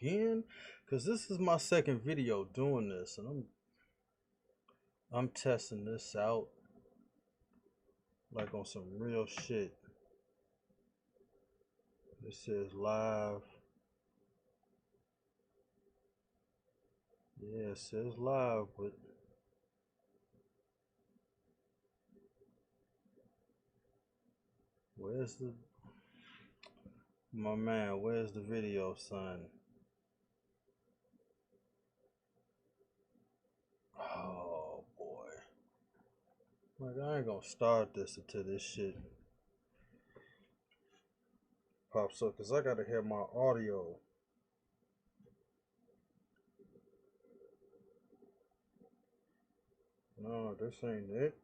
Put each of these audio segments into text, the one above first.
again, because this is my second video doing this, and I'm testing this out like on some real shit. It says live. Yeah, it says live, but where's the my man? Where's the video, son? Oh boy. Like, I ain't gonna start this until this shit pops up, because I gotta hear my audio. No, this ain't it.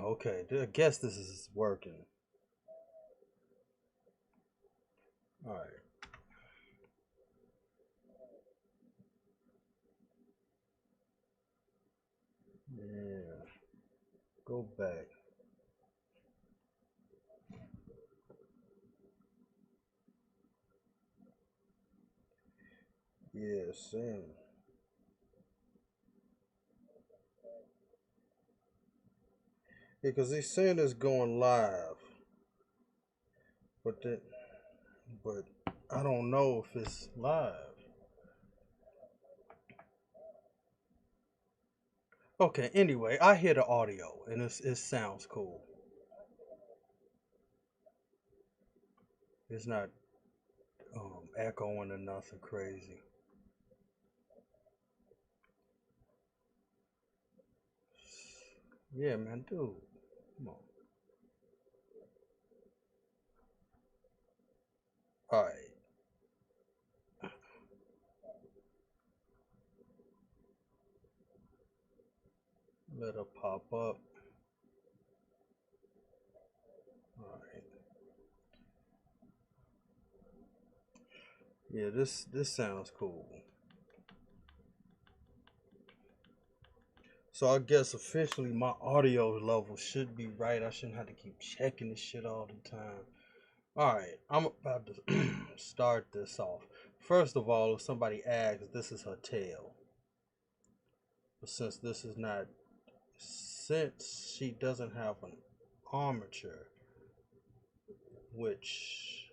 Okay, I guess this is working. Alright. Yeah. Go back. Yeah, same. Yeah, because he's saying it's going live. But that, but I don't know if it's live. Okay, anyway, I hear the audio and it sounds cool. It's not echoing or nothing crazy. Yeah, man, dude. Come on. Alright. Let her pop up. Alright. Yeah, this sounds cool. So I guess officially my audio level should be right. I shouldn't have to keep checking this shit all the time. Alright, I'm about to start this off. First of all, if somebody asks, this is her tail. But since this is not, since she doesn't have an armature, which,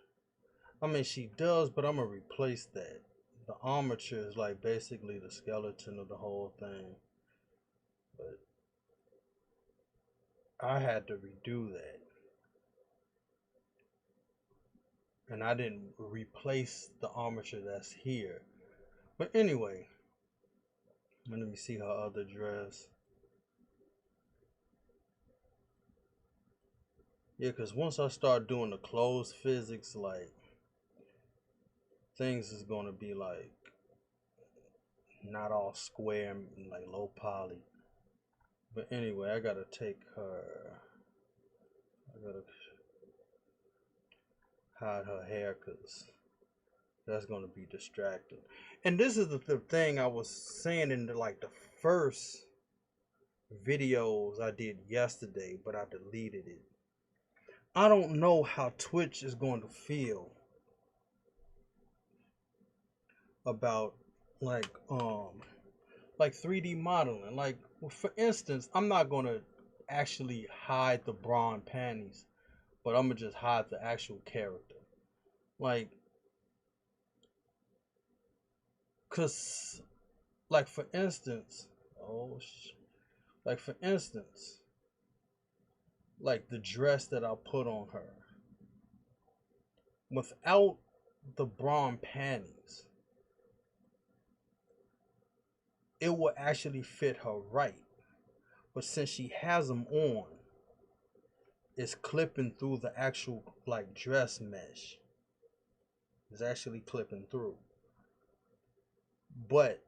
I mean, she does, but I'm gonna replace that. The armature is like basically the skeleton of the whole thing. But I had to redo that. And I didn't replace the armature that's here. But anyway, let me see her other dress. Yeah, because once I start doing the clothes physics, like, things is going to be like not all square and like low poly. But anyway, I gotta take her. I gotta hide her hair because that's gonna be distracting. And this is the thing I was saying in like the first videos I did yesterday, but I deleted it. I don't know how Twitch is going to feel about like um like 3D modeling. Like, for instance, I'm not gonna actually hide the brawn panties, but I'm gonna just hide the actual character. Like, cause, like for instance, oh, like for instance, like the dress that I put on her, without the brawn panties, it will actually fit her right. But since she has them on, it's clipping through the actual like dress mesh. It's actually clipping through. But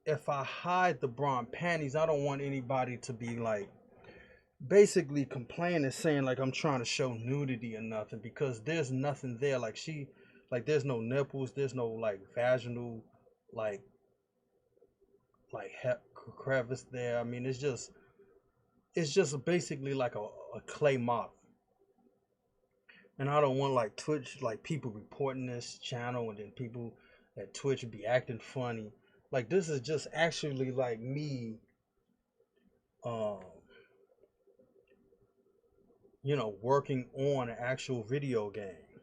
if I hide the brawn panties, I don't want anybody to be like basically complaining, saying like I'm trying to show nudity or nothing, because there's nothing there. Like, there's no nipples, there's no like vaginal like like crevice there. I mean, it's just basically like a clay model. And I don't want like Twitch, like people reporting this channel and then people at Twitch be acting funny. Like this is just actually like me, um, working on an actual video game.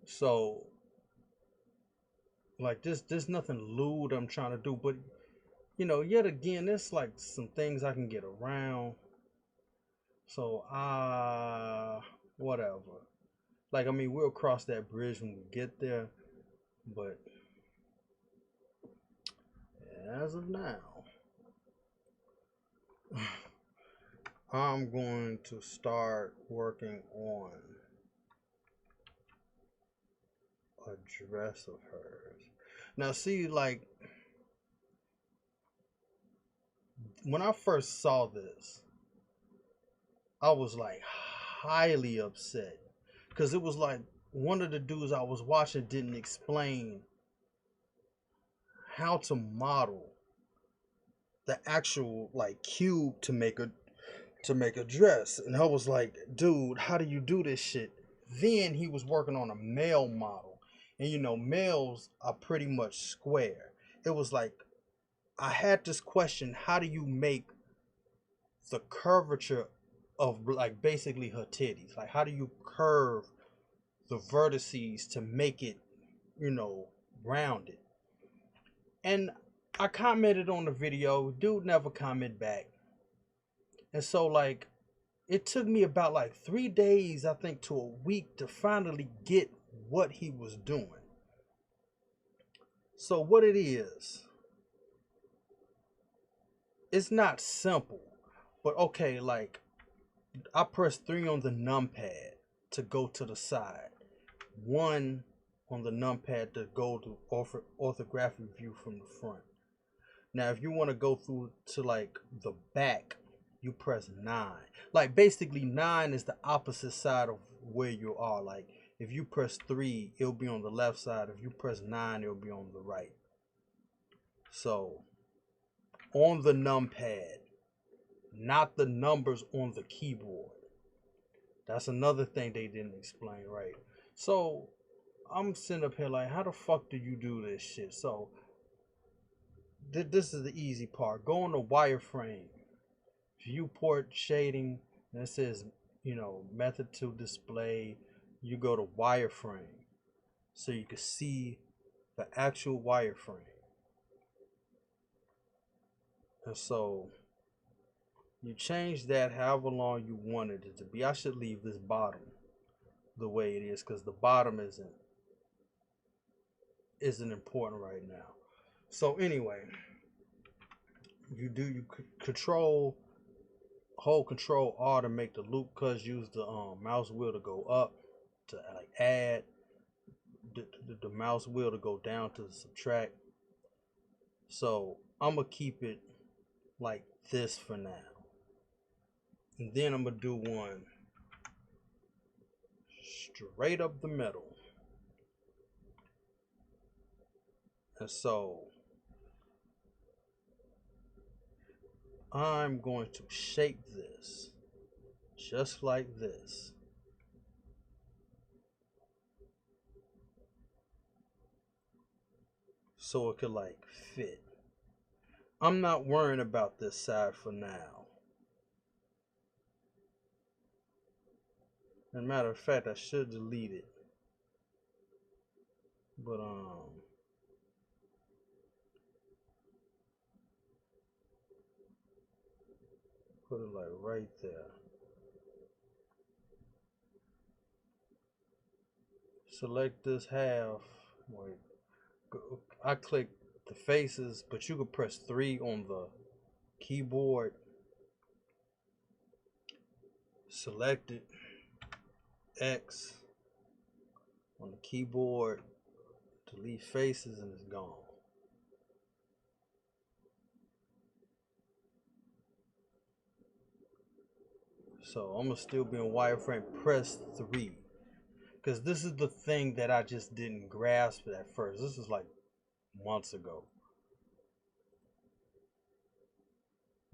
So like this, there's nothing lewd I'm trying to do, but yet again, there's like some things I can get around. So whatever. Like I mean, we'll cross that bridge when we get there, but as of now, I'm going to start working on a dress of hers. Now, see, like when I first saw this, I was like highly upset because it was like one of the dudes I was watching didn't explain how to model the actual like cube to make a dress, and I was like, dude, how do you do this shit? Then he was working on a male model, and males are pretty much square. It was like I had this question: how do you make the curvature of like basically her titties? Like, how do you curve the vertices to make it, rounded? And I commented on the video. Dude never commented back, and so like it took me about like 3 days, I think, to a week to finally get what he was doing. So what it is, it's not simple, but okay, like I press 3 on the numpad to go to the side, 1 on the numpad to go to orthographic view from the front. Now, if you want to go through to like the back, you press 9. Like basically 9 is the opposite side of where you are. Like if you press 3, it'll be on the left side. If you press 9, it'll be on the right. So on the numpad, not the numbers on the keyboard. That's another thing they didn't explain right. So I'm sitting up here like, how the fuck do you do this shit? So this is the easy part. Go on the wireframe, viewport shading, and it says, method to display. You go to wireframe so you can see the actual wireframe. And so you change that however long you wanted it to be. I should leave this bottom the way it is because the bottom isn't important right now. So anyway, you hold control R to make the loop cuts. Use the mouse wheel to go up to like add, the mouse wheel to go down to subtract. So I'm gonna keep it like this for now, and then I'm gonna do one straight up the middle. And so I'm going to shape this just like this. So it could like fit. I'm not worrying about this side for now. As a matter of fact, I should delete it. But put it like right there. Select this half. Wait, I click the faces, but you can press 3 on the keyboard. Select it, X on the keyboard, delete faces, and it's gone. So I'm gonna still be in wireframe. Press 3, because this is the thing that I just didn't grasp at first. This is like months ago.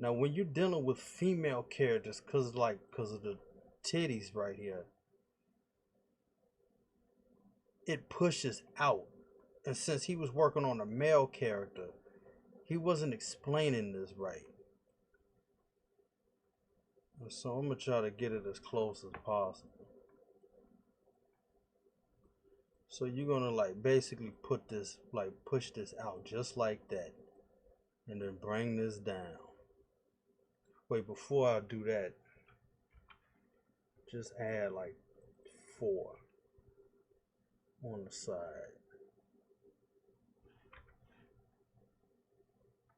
Now, when you're dealing with female characters, cause of the titties right here, it pushes out. And since he was working on a male character, he wasn't explaining this right. And so I'm gonna try to get it as close as possible. So you're gonna like basically put this, like push this out just like that, and then bring this down. Wait, before I do that, just add like 4 on the side.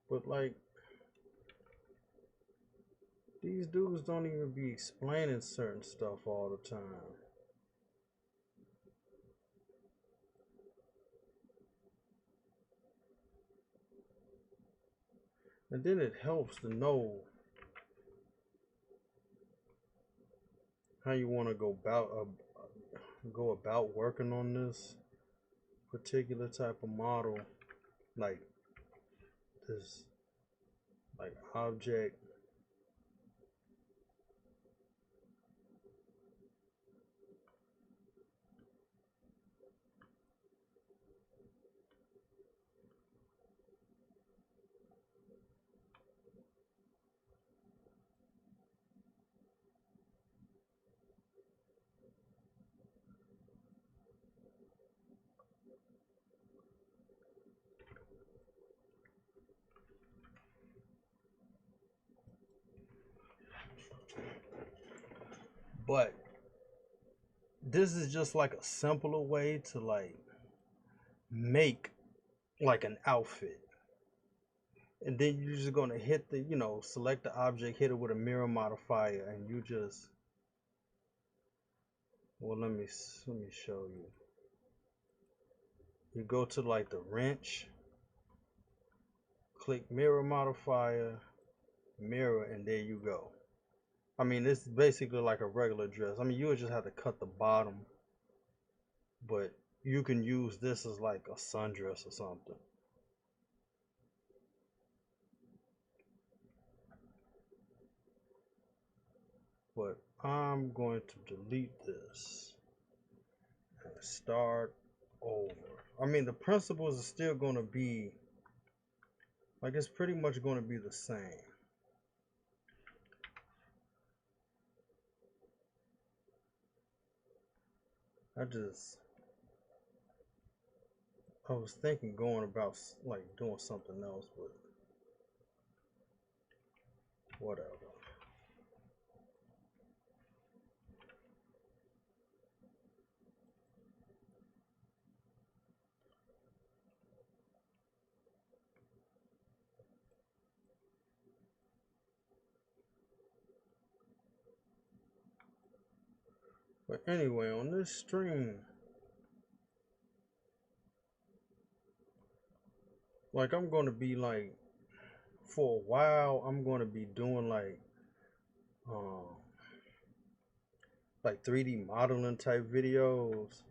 But like, these dudes don't even be explaining certain stuff all the time. And then it helps to know how you want to go about working on this particular type of model, like this, like object. But this is just like a simpler way to like make like an outfit. And then you're just gonna hit the, select the object, hit it with a mirror modifier, and you just, well, let me show you. You go to like the wrench, click mirror modifier, mirror, and there you go. I mean, it's basically like a regular dress. I mean, you would just have to cut the bottom, but you can use this as like a sundress or something. But I'm going to delete this and start over. I mean, the principles are still going to be, like, it's pretty much going to be the same. I was thinking going about like doing something else, but whatever. But anyway, on this stream, like, I'm going to be like, for a while, I'm going to be doing um, like 3D modeling type videos.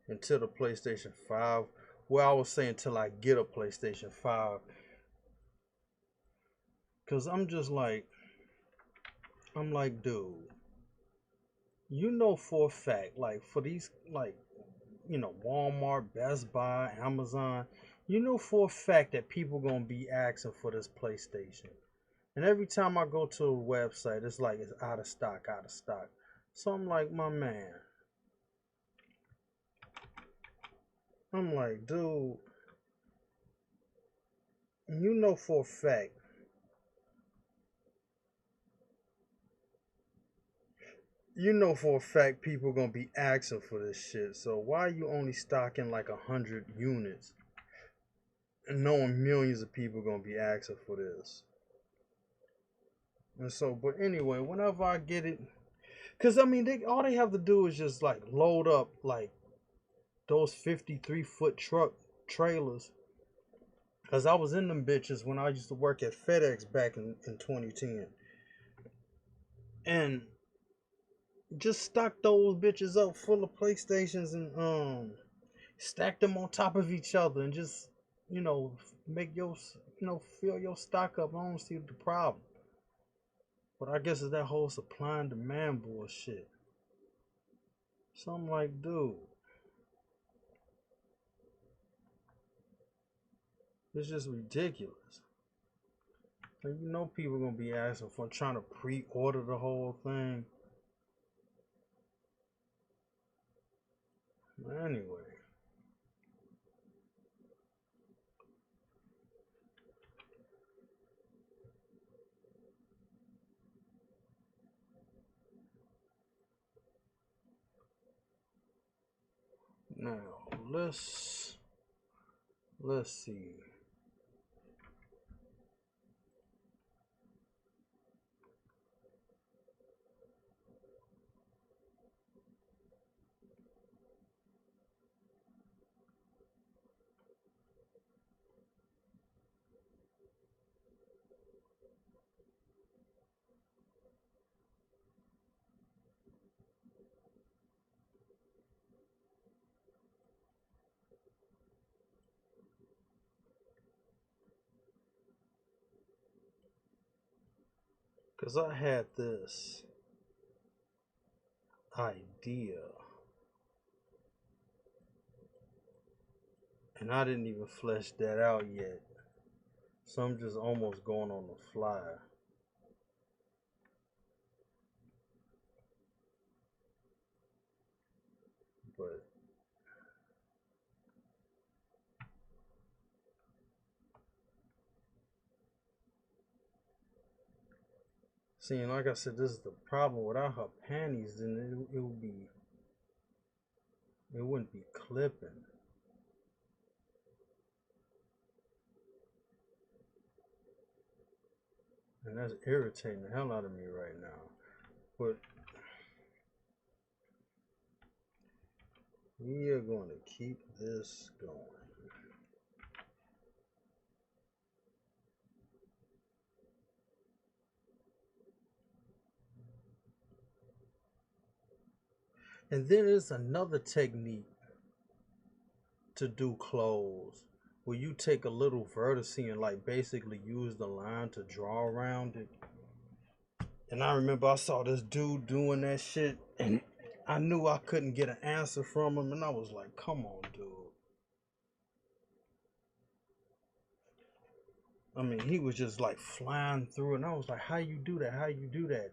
Until the PlayStation 5. Well, I was saying until I get a PlayStation 5. Because I'm like, dude, for a fact, like, for these, like, Walmart, Best Buy, Amazon, for a fact that people gonna be asking for this PlayStation. And every time I go to a website, it's like it's out of stock, out of stock. So I'm like, my man. I'm like, dude, for a fact. For a fact people gonna be asking for this shit. So why are you only stocking like 100 units? And knowing millions of people gonna be asking for this. And so, but anyway, whenever I get it, cause I mean, all they have to do is just like load up like those 53-foot truck trailers. Cause I was in them bitches when I used to work at FedEx back in 2010. And Just stock those bitches up full of PlayStations and stack them on top of each other and just make your fill your stock up. I don't see the problem. But I guess it's that whole supply and demand bullshit. So I'm like, dude, it's just ridiculous. And you know people gonna be asking for trying to pre-order the whole thing. Anyway. Now let's see. Cause I had this idea and I didn't even flesh that out yet. So I'm just almost going on the fly. But see, like I said, this is the problem. Without her panties, then it wouldn't be clipping. And that's irritating the hell out of me right now. But we are going to keep this going. And then there's another technique to do clothes where you take a little vertice and like basically use the line to draw around it. And I remember I saw this dude doing that shit and I knew I couldn't get an answer from him and I was like, come on, dude. I mean, he was just like flying through and I was like, how you do that? How you do that?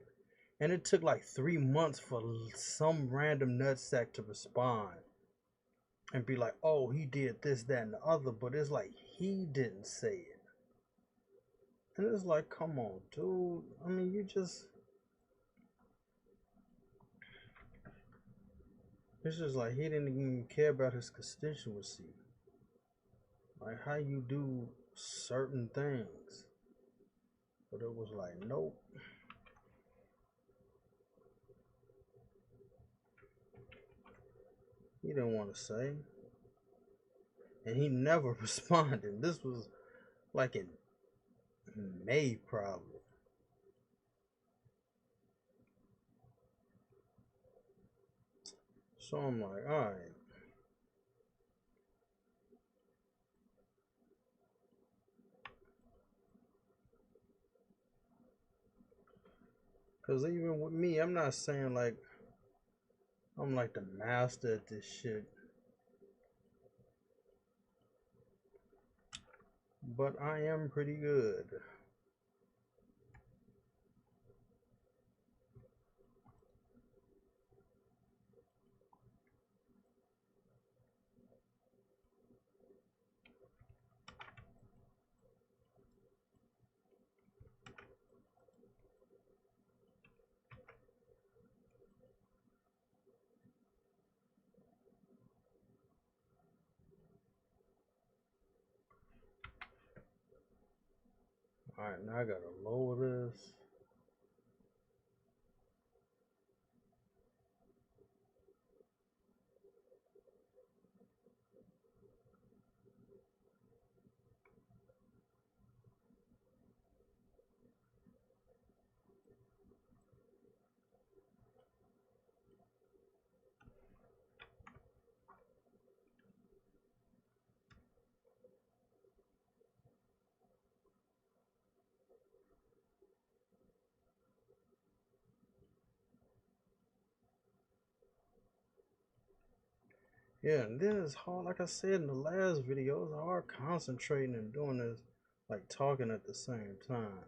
And it took like 3 months for some random nutsack to respond and be like, oh, he did this, that, and the other. But it's like he didn't say it. And it's like, come on, dude. I mean, it's just like he didn't even care about his constituency. Like how you do certain things. But it was like, nope. He didn't want to say. And he never responded. This was like in May, probably. So I'm like, all right. Because even with me, I'm not saying like I'm like the master at this shit. But I am pretty good. Alright, now I gotta lower this. Yeah, and then it's hard, like I said in the last video, it's hard concentrating and doing this, like talking at the same time.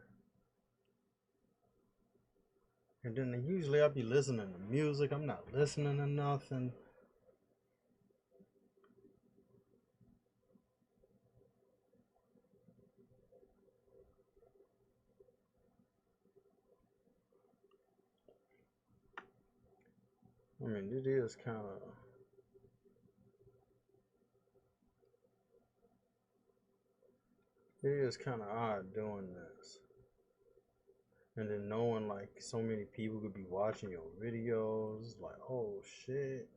And then usually I'll be listening to music, I'm not listening to nothing. I mean, it is kind of, odd doing this. And then knowing like so many people could be watching your videos, like, oh shit.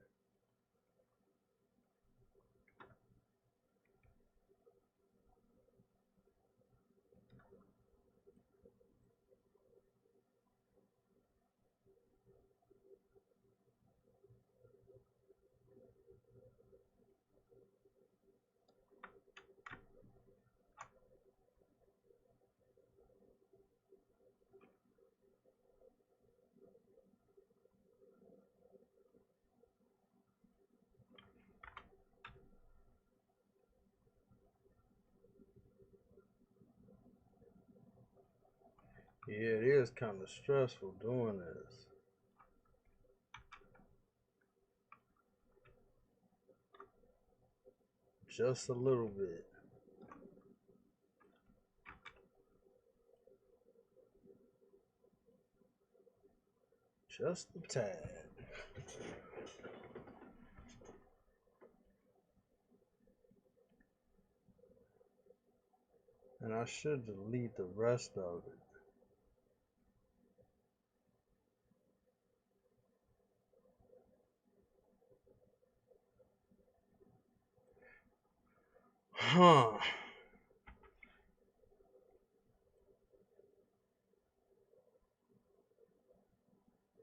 Yeah, it is kind of stressful doing this. Just a little bit. Just a tad. And I should delete the rest of it. Huh.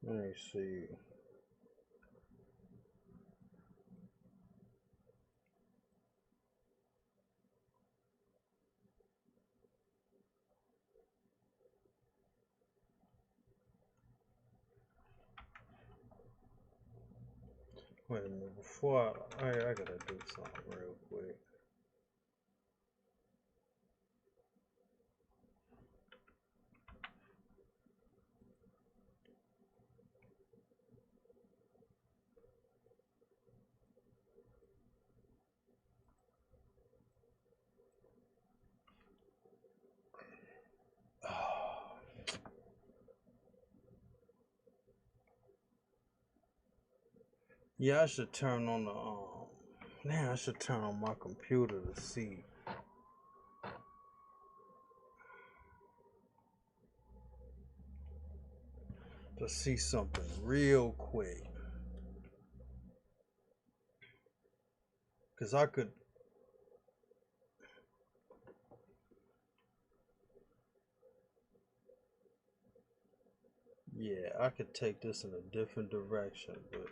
Let me see. Wait a minute. Before I gotta do something real quick. Yeah, I should turn on the man, I should turn on my computer to see something real quick. Cause I could, yeah, I could take this in a different direction, but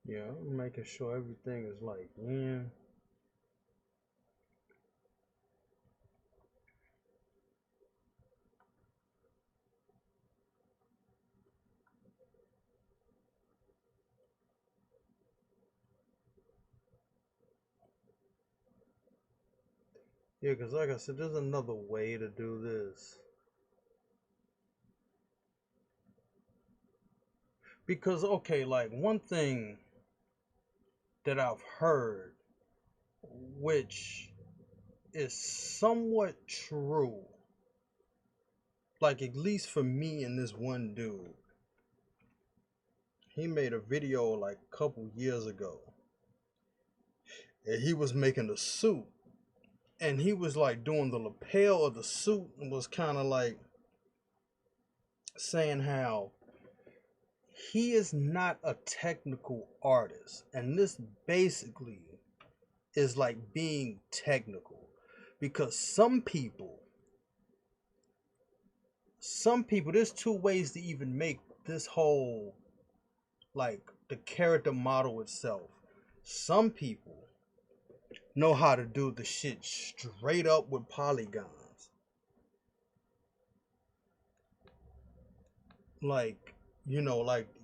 Yeah, I'm making sure everything is like in. Yeah, because like I said, there's another way to do this. Because, okay, like one thing that I've heard, which is somewhat true, like at least for me and this one dude, he made a video like a couple years ago, and he was making a suit, and he was like doing the lapel of the suit, and was kind of like saying how he is not a technical artist, and this basically is like being technical, because some people there's two ways to even make this whole, like, the character model itself. Some people know how to do the shit straight up with polygons, like,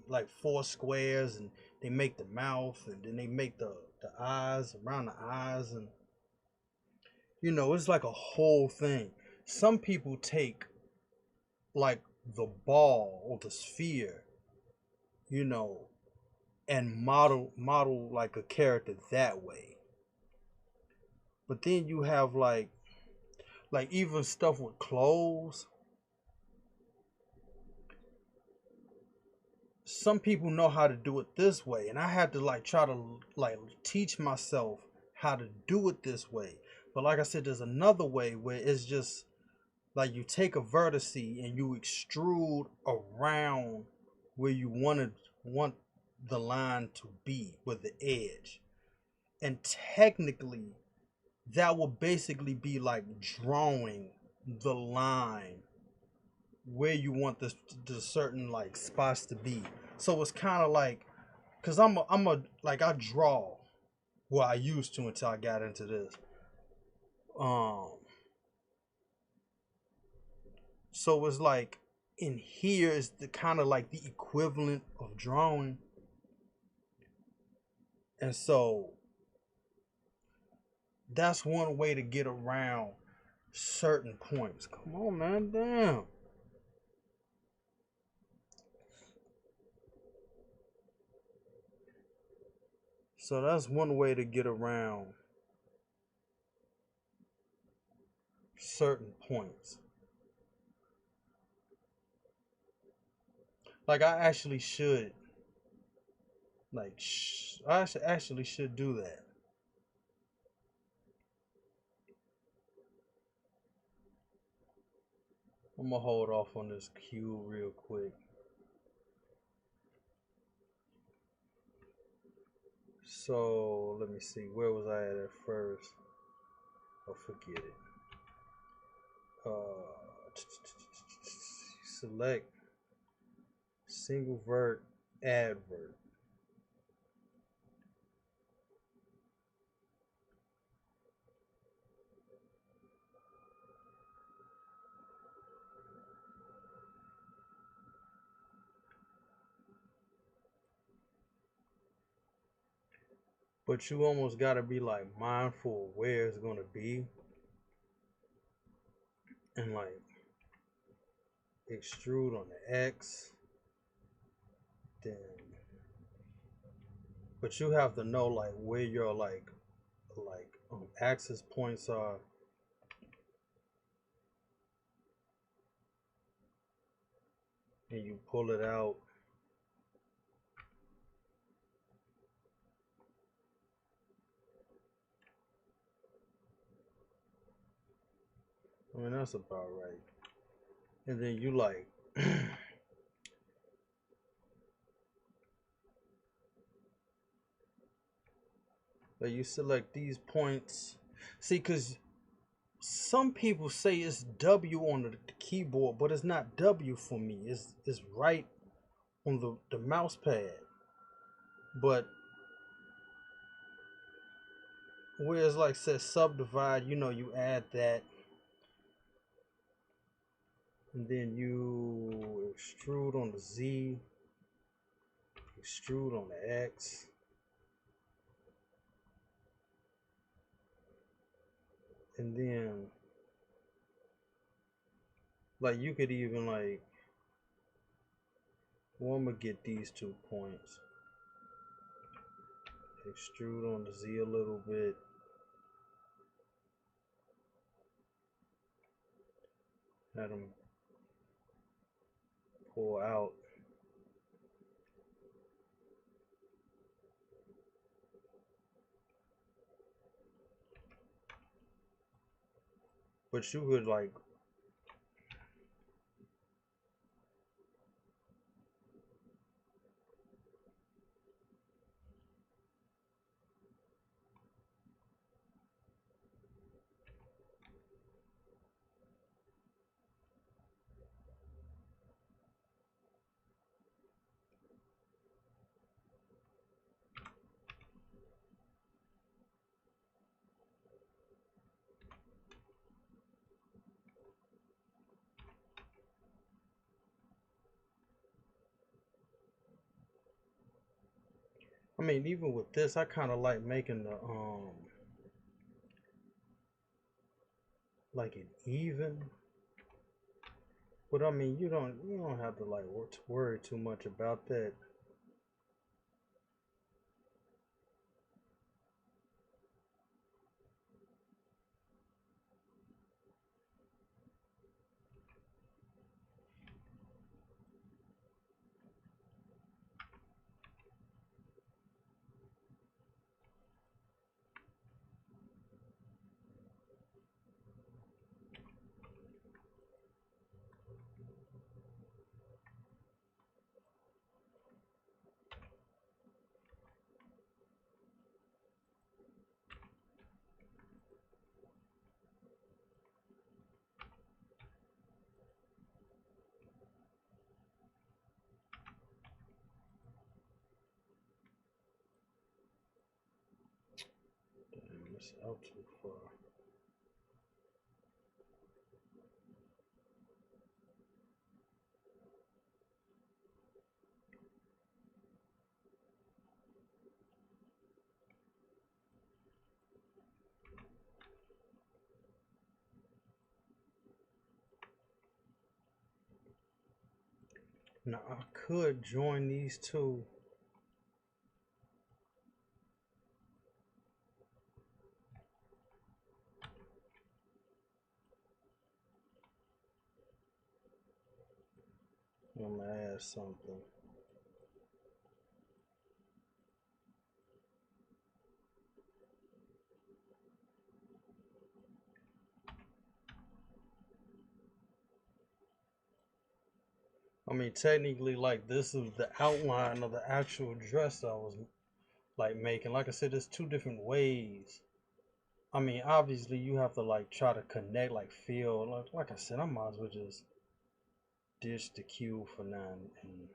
like four squares, and they make the mouth, and then they make the eyes around the eyes, and it's like a whole thing. Some people take like the ball or the sphere, you know, and model like a character that way. But then you have like even stuff with clothes. Some people know how to do it this way, and I had to like try to like teach myself how to do it this way. But like I said, there's another way where it's just like you take a vertex and you extrude around where you want the line to be with the edge. And technically, that will basically be like drawing the line where you want the certain like spots to be. So it's kind of like, cause I'm a like I draw. Well, I used to until I got into this. Um, so it's like in here is the kind of like the equivalent of drawing, and so that's one way to get around certain points. Come on, man, damn. So that's one way to get around certain points. Like I actually should, actually should do that. I'm gonna hold off on this cue real quick. So let me see, where was I at first? Oh, forget it. Select single vert, advert. But you almost gotta be like mindful of where it's gonna be, and like extrude on the X, then but you have to know like where your axis points are. And you pull it out. I mean, that's about right. And then you like like you select these points. See, because some people say it's W on the keyboard, but it's not W for me. It's right on the mouse pad. But where it's like says subdivide, you know, you add that, and then you extrude on the Z, extrude on the X. And then like you could even like, well, I'm gonna get these 2 points. Extrude on the Z a little bit. Have them pull out. But you could like, I mean, even with this, I kind of like making the like it even. But I mean, you don't have to like worry too much about that. Damn, it's out too far. Now I could join these two. I'm gonna add something. I mean, technically, like this is the outline of the actual dress I was like making. Like I said, there's 2 different ways. I mean, obviously, you have to like try to connect, like feel. Like I said, I might as well just ditch the cube for now and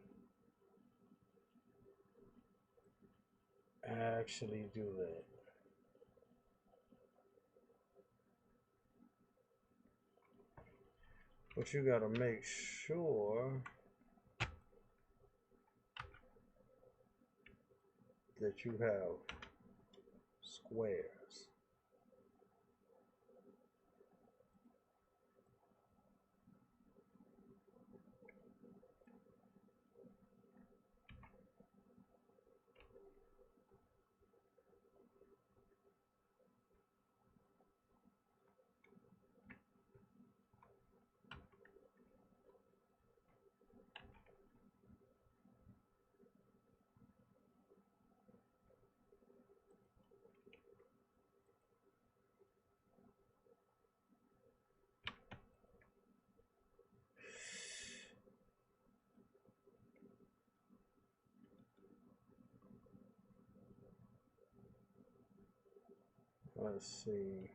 actually do that. But you gotta make sure that you have squares. Let's see.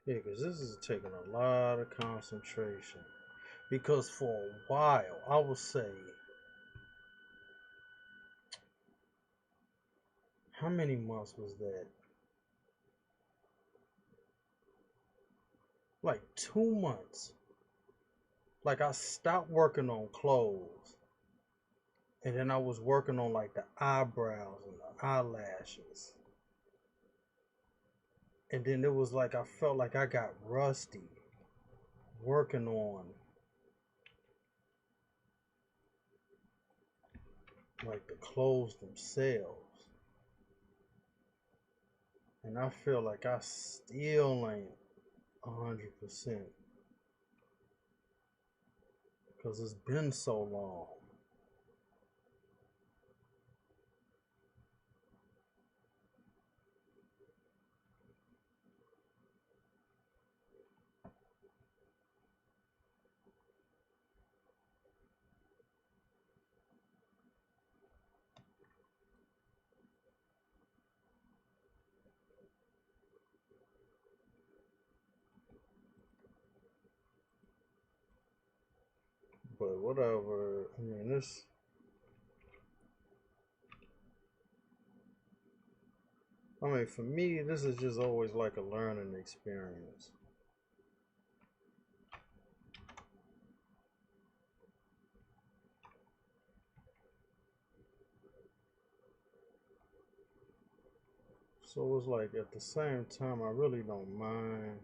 Yeah, because this is taking a lot of concentration. Because for a while, I would say, how many months was that? Like 2 months. Like I stopped working on clothes, and then I was working on like the eyebrows and the eyelashes. And then it was like I felt like I got rusty working on like the clothes themselves. And I feel like I still ain't 100% because it's been so long. But whatever. I mean, this. I mean, for me, this is just always like a learning experience. So it's like at the same time, I really don't mind.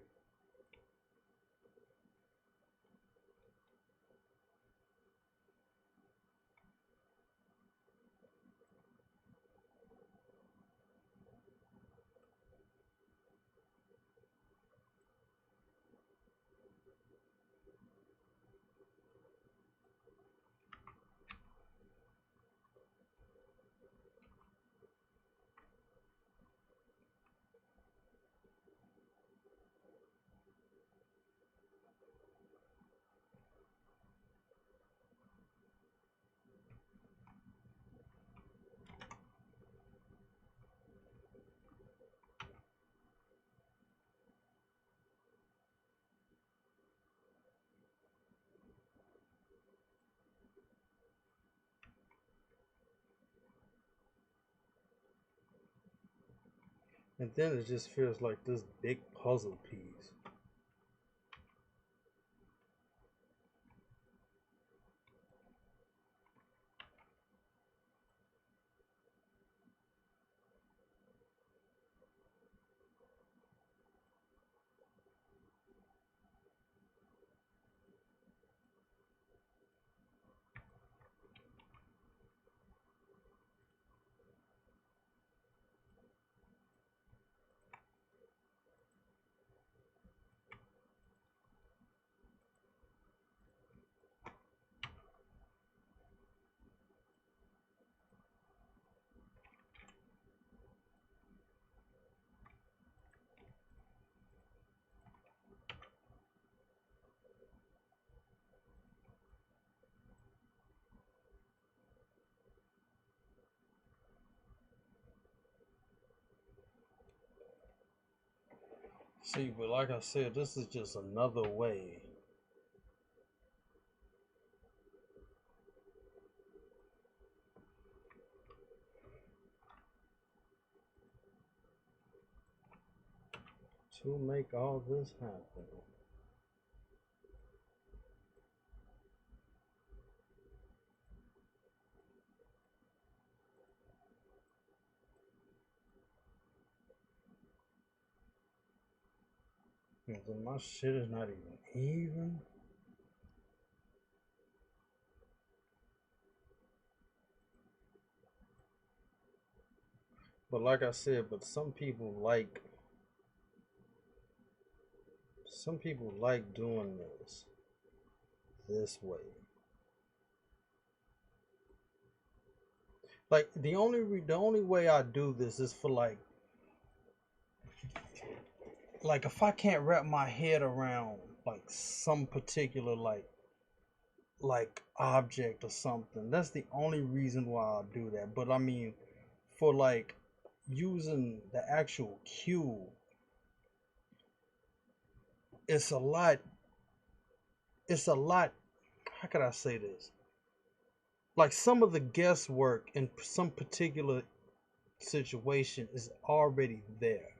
And then it just feels like this big puzzle piece. See, but like I said, this is just another way. To make all this happen. And then my shit is not even. But like I said, but some people like doing this way. Like the only way I do this is for like if I can't wrap my head around like some particular like object or something. That's the only reason why I do that. But I mean, for like using the actual cube, it's a lot. It's a lot. How could I say this? Like some of the guesswork in some particular situation is already there.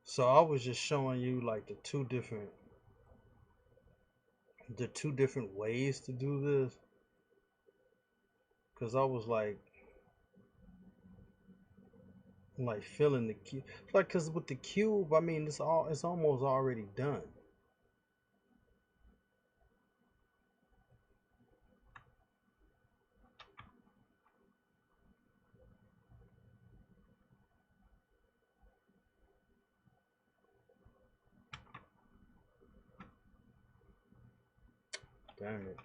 So I was just showing you like the two different ways to do this, because I was like filling the cube, like because with the cube, I mean it's almost already done. Damn it.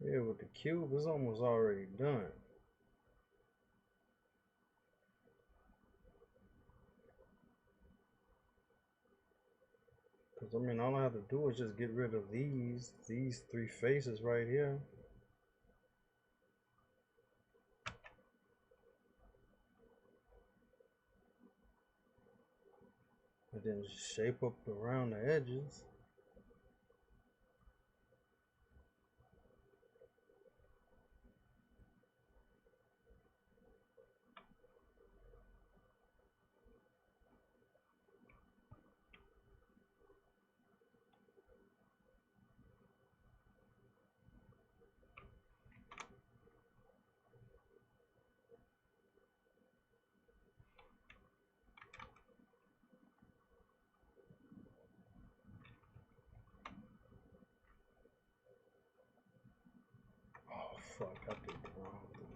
Yeah, with the cube, it's almost already done. Because, I mean, all I have to do is just get rid of these three faces right here. And then shape up around the edges. Oh, fuck, I did the wrong thing.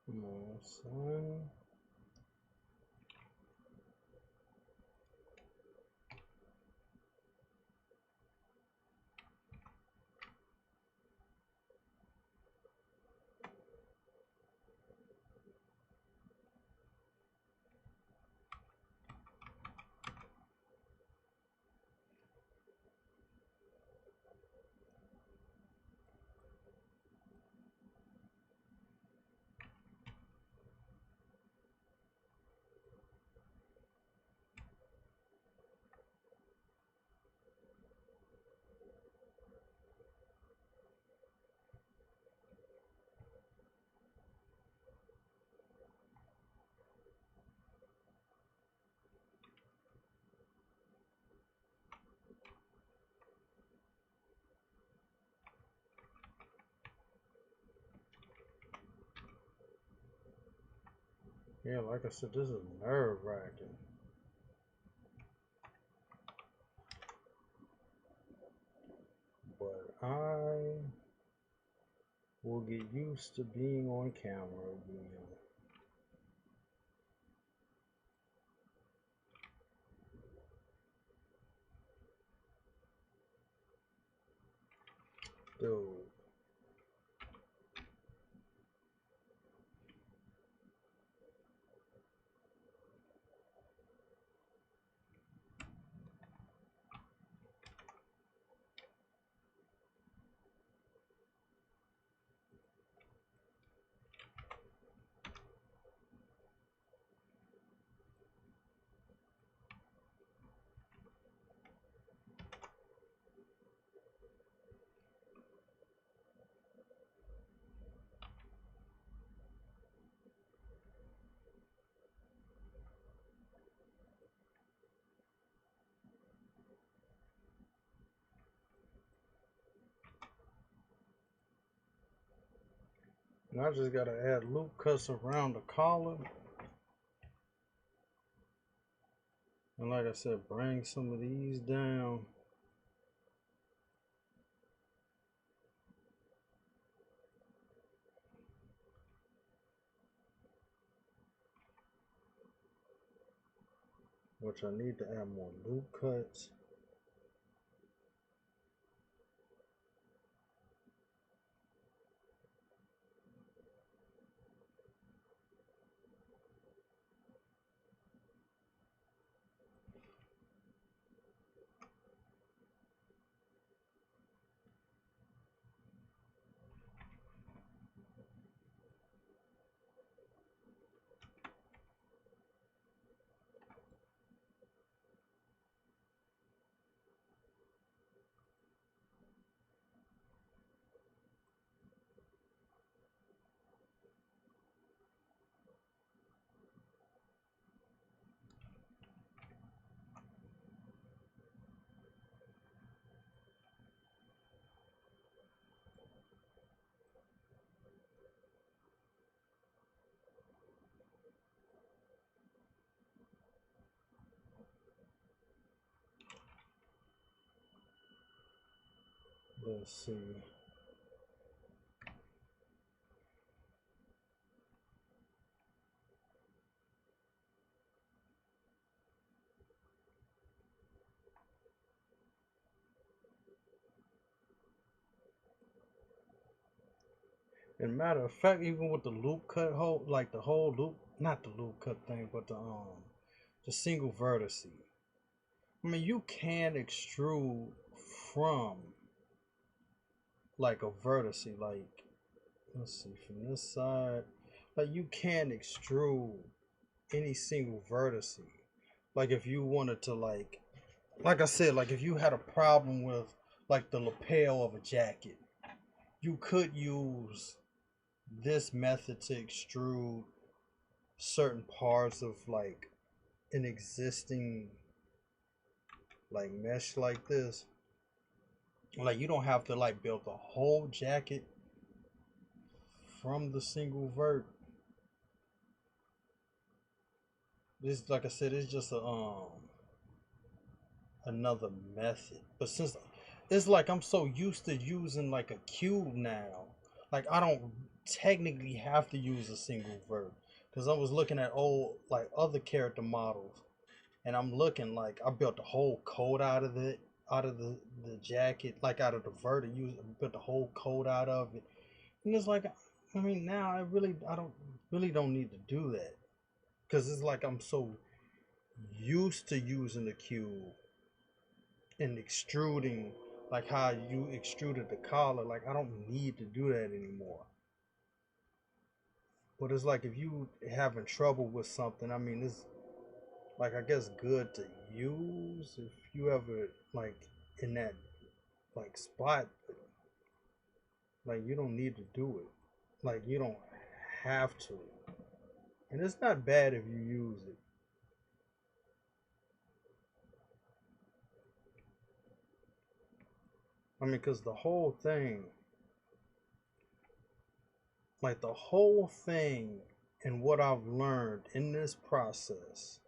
Come on, son. Yeah, like I said, this is nerve wracking. But I will get used to being on camera again. Dude. And I just gotta add loop cuts around the collar. And like I said, bring some of these down. Which I need to add more loop cuts. Let's see. And matter of fact, even with the loop cut hole, like the whole loop, not the loop cut thing, but the single vertice. I mean, you can extrude from like a vertice, like let's see, from this side, like you can extrude any single vertice. Like if you wanted to, like I said, like if you had a problem with like the lapel of a jacket, you could use this method to extrude certain parts of like an existing like mesh like this. Like you don't have to like build the whole jacket from the single vert. This, like I said, it's just a another method. But since it's like I'm so used to using like a cube now, like I don't technically have to use a single vert. Because I was looking at old like other character models, and I'm looking like I built the whole coat out of it, out of the jacket, like out of the vert. Built the whole coat out of it, and it's like, I mean, now I don't really don't need to do that, because it's like I'm so used to using the cube and extruding like how you extruded the collar. Like I don't need to do that anymore. But it's like if you having trouble with something, I mean, it's like I guess good to use if you ever like in that like spot. Like you don't need to do it. Like you don't have to, and it's not bad if you use it. I mean, because the whole thing, like the whole thing, and what I've learned in this process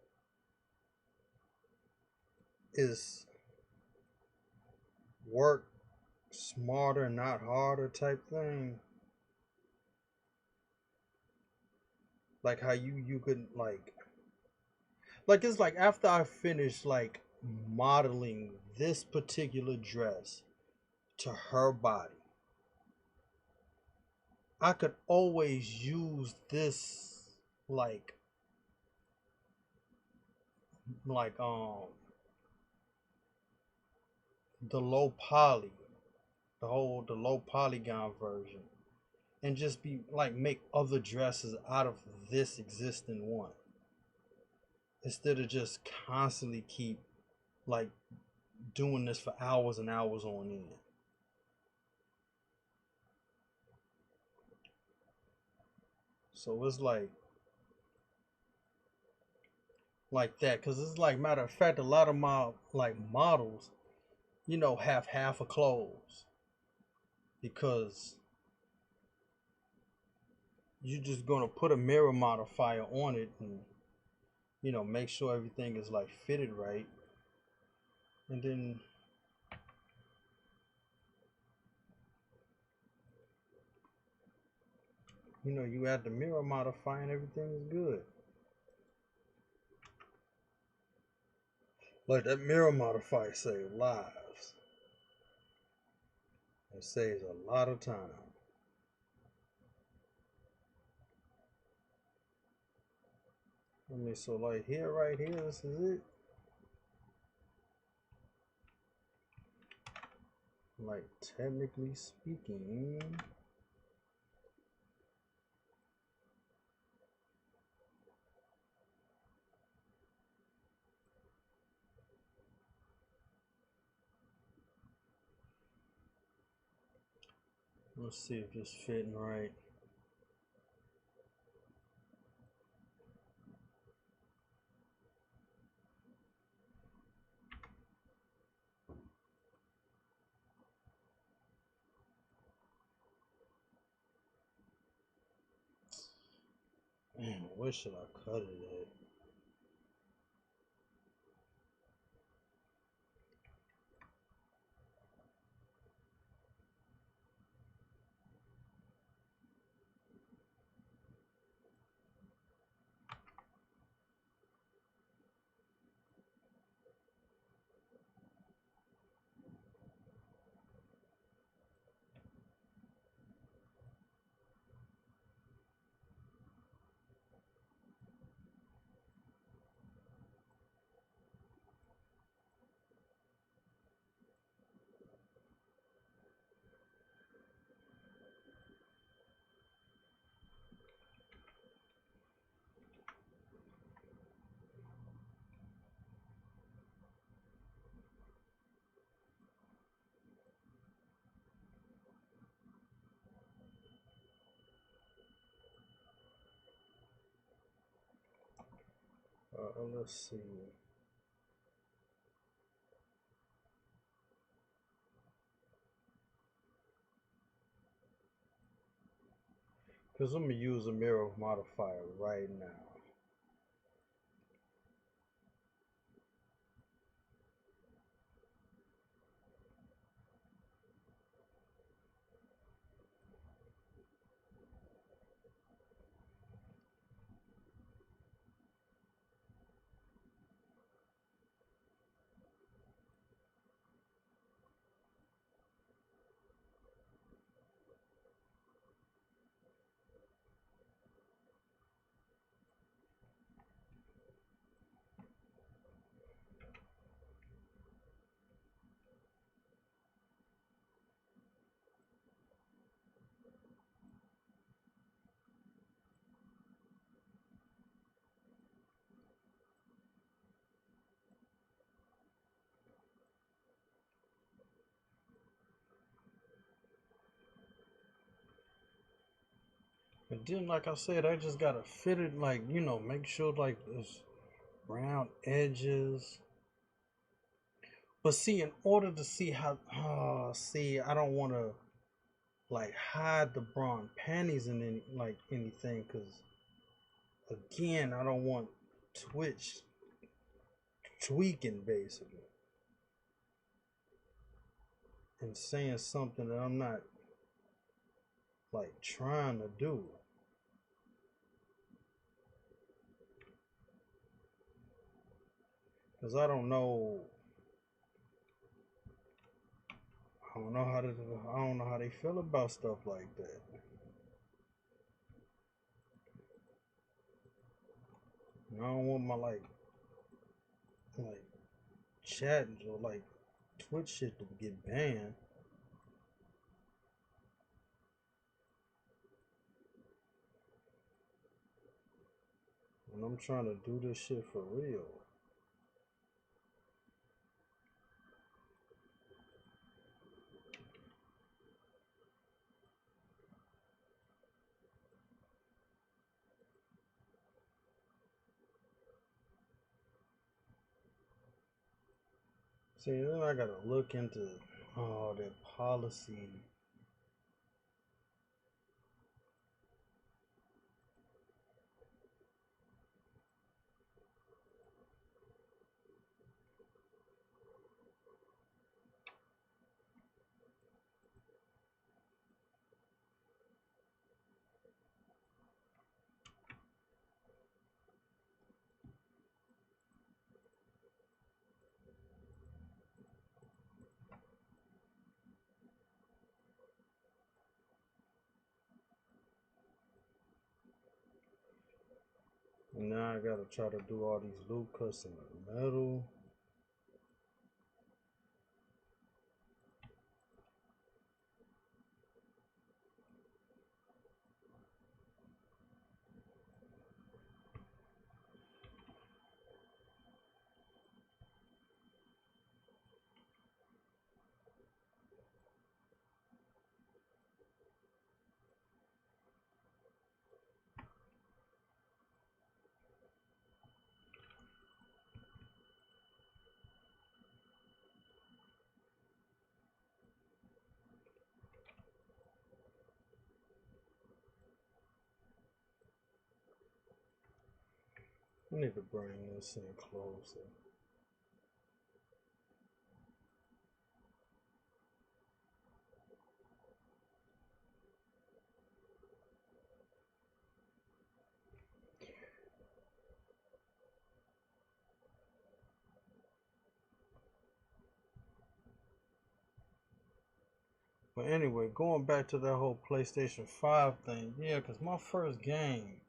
is work smarter, not harder type thing. Like how you could like it's like after I finished like modeling this particular dress to her body, I could always use this like like the low poly, the low polygon version, and just be like make other dresses out of this existing one, instead of just constantly keep like doing this for hours and hours on end. So it's like that, because it's like matter of fact, a lot of my like models, have half of clothes, because you're just gonna put a mirror modifier on it and make sure everything is like fitted right, and then you add the mirror modifier and everything is good. Like that mirror modifier saves lives. It saves a lot of time. I mean, so like here, right here, this is it. Like technically speaking, let's see if it's fitting right. Man, where should I cut it at? Let's see. Because I'm going to use a mirror modifier right now. And then, like I said, I just gotta fit it, like, make sure, like, there's round edges. But see, in order to see how, see, I don't want to, like, hide the bra panties in anything, because, again, I don't want Twitch tweaking, basically, and saying something that I'm not, like, trying to do. Because I don't know I don't know how they feel about stuff like that. And I don't want my like chat or like Twitch shit to get banned. And I'm trying to do this shit for real. See, then I gotta look into that policy. Now I gotta try to do all these loot custom metal. I need to bring this in closer. But anyway, going back to that whole PlayStation 5 thing, yeah, because my first game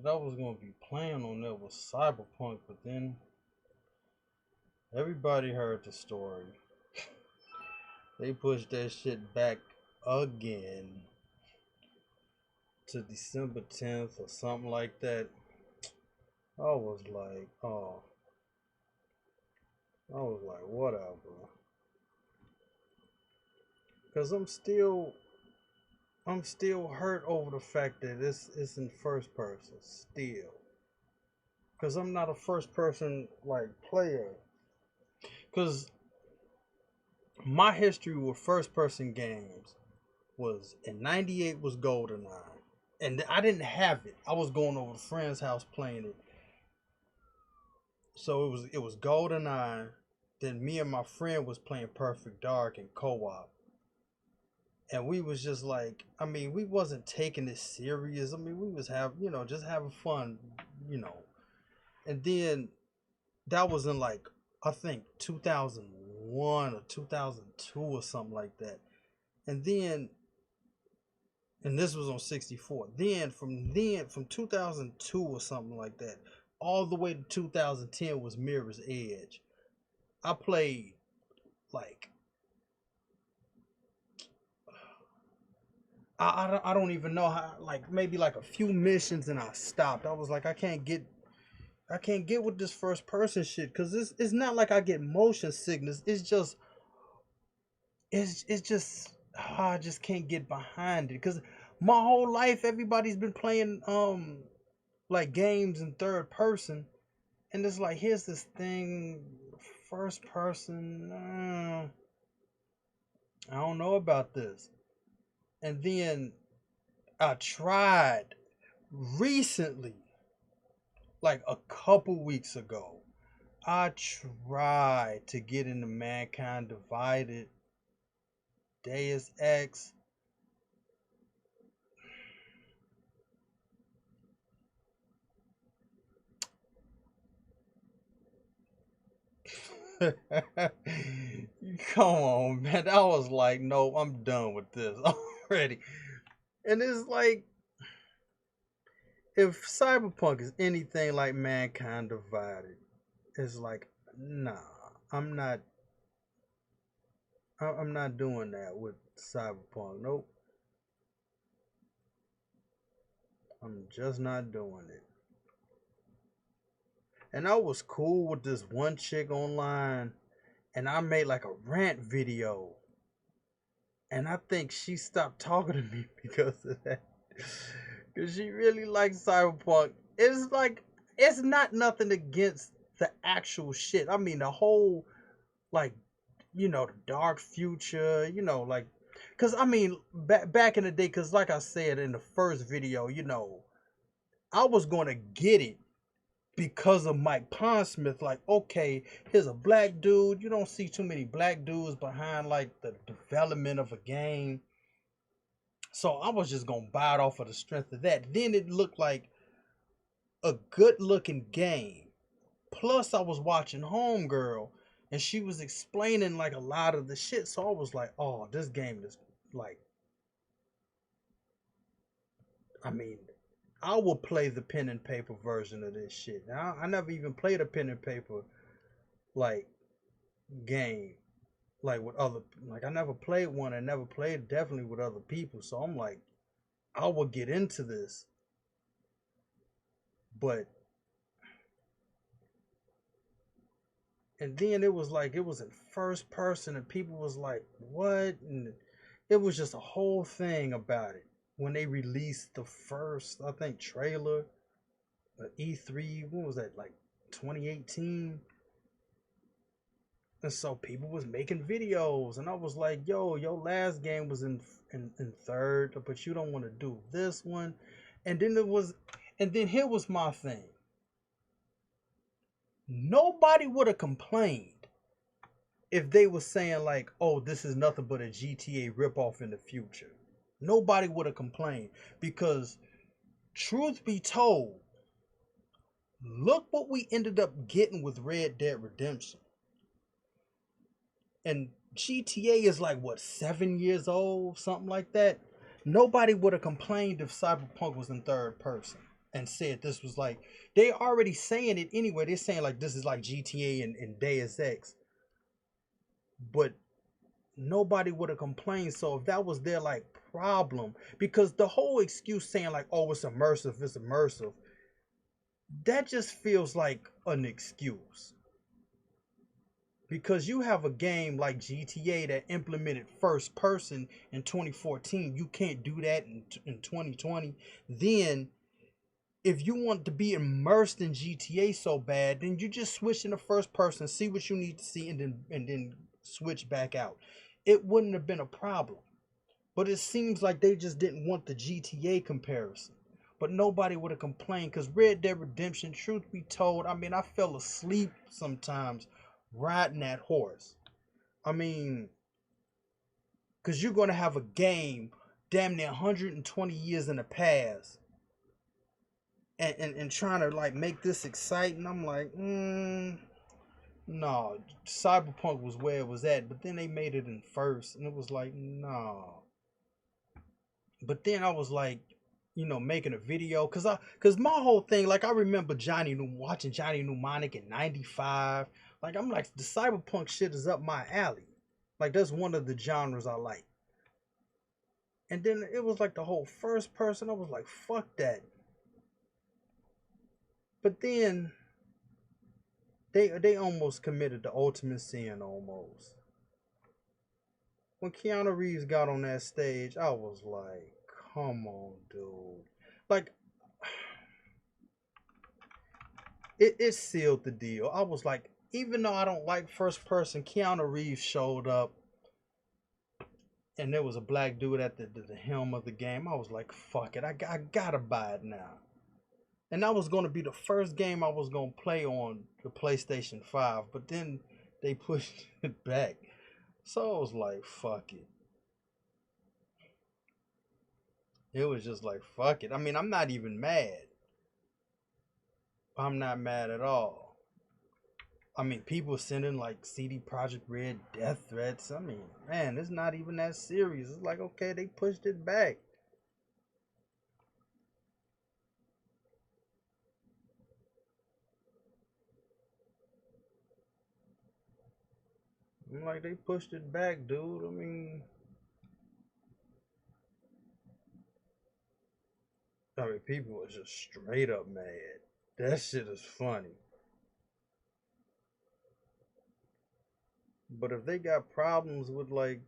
that I was going to be playing on there was Cyberpunk, but then everybody heard the story. They pushed that shit back again to December 10th or something like that. I was like, oh, I was like, whatever. Cause I'm still hurt over the fact that it's in first person still. Cause I'm not a first person like player. Cause my history with first person games was in '98 was GoldenEye, and I didn't have it. I was going over to a friend's house playing it, so it was GoldenEye. Then me and my friend was playing Perfect Dark in co-op, and we was just like, I mean, we wasn't taking it serious. I mean, we was just having fun, you know. And then that was in like I think 2001 or 2002 or something like that. And then and this was on 64. Then from 2002 or something like that, all the way to 2010 was Mirror's Edge. I played like I don't even know how, like maybe like a few missions and I stopped. I was like I can't get with this first person shit because it's not like I get motion sickness. It's just I just can't get behind it because my whole life everybody's been playing like games in third person, and it's like here's this thing first person. I don't know about this. And then I tried recently, like a couple weeks ago. I tried to get into Mankind Divided, Deus Ex. Come on, man. I was like, no, I'm done with this already. And it's like, if Cyberpunk is anything like Mankind Divided, it's like, nah, I'm not. I'm not doing that with Cyberpunk. Nope, I'm just not doing it. And I was cool with this one chick online, and I made like a rant video, and I think she stopped talking to me because of that. Because she really likes Cyberpunk. It's like, it's not nothing against the actual shit. I mean, the whole, like, the dark future, like, because I mean, back in the day, because like I said in the first video, I was going to get it because of Mike Pondsmith. Like, okay, here's a black dude. You don't see too many black dudes behind like the development of a game. So I was just gonna buy it off of the strength of that. Then it looked like a good looking game. Plus I was watching Homegirl and she was explaining like a lot of the shit. So I was like, oh, this game is like, I mean, I will play the pen and paper version of this shit. Now I never even played a pen and paper like game like with other like I never played one. I never played definitely with other people. So I'm like, I would get into this, but and then it was like it was in first person and people was like, what? And it was just a whole thing about it when they released the first I think trailer E3. What was that, like 2018? And so people was making videos, and I was like, "Yo, your last game was in third, but you don't want to do this one." And then here was my thing. Nobody would have complained if they were saying like, "Oh, this is nothing but a GTA ripoff in the future." Nobody would have complained because, truth be told, look what we ended up getting with Red Dead Redemption. And GTA is like what, 7 years old, something like that. Nobody would have complained if Cyberpunk was in third person and said this was like they already saying it anyway. They're saying like this is like GTA and Deus Ex, but nobody would have complained. So if that was their like problem, because the whole excuse saying like, oh, it's immersive, that just feels like an excuse. Because you have a game like GTA that implemented first person in 2014, you can't do that in 2020. Then if you want to be immersed in GTA so bad, then you just switch into first person, see what you need to see, and then switch back out. It wouldn't have been a problem. But it seems like they just didn't want the GTA comparison. But nobody would have complained because Red Dead Redemption, truth be told, I mean, I fell asleep sometimes riding that horse. I mean, because you're going to have a game damn near 120 years in the past and trying to like make this exciting. I'm like, no, Cyberpunk was where it was at, but then they made it in first, and it was like, no. But then I was like, making a video because my whole thing, like I remember watching Johnny Mnemonic in '95. Like I'm like the cyberpunk shit is up my alley. Like that's one of the genres I like. And then it was like the whole first person. I was like, fuck that. But then they almost committed the ultimate sin almost. When Keanu Reeves got on that stage, I was like, come on, dude. Like it sealed the deal. I was like, even though I don't like first person, Keanu Reeves showed up and there was a black dude at the helm of the game. I was like, fuck it, I gotta buy it now. And that was gonna be the first game I was gonna play on the PlayStation 5, but then they pushed it back. So I was like, fuck it. It was just like, fuck it. I mean, I'm not even mad. I'm not mad at all. I mean, people sending like CD Projekt Red death threats. I mean, man, it's not even that serious. It's like, okay, they pushed it back. I'm like, they pushed it back, dude. I mean, people are just straight up mad. That shit is funny. But if they got problems with like,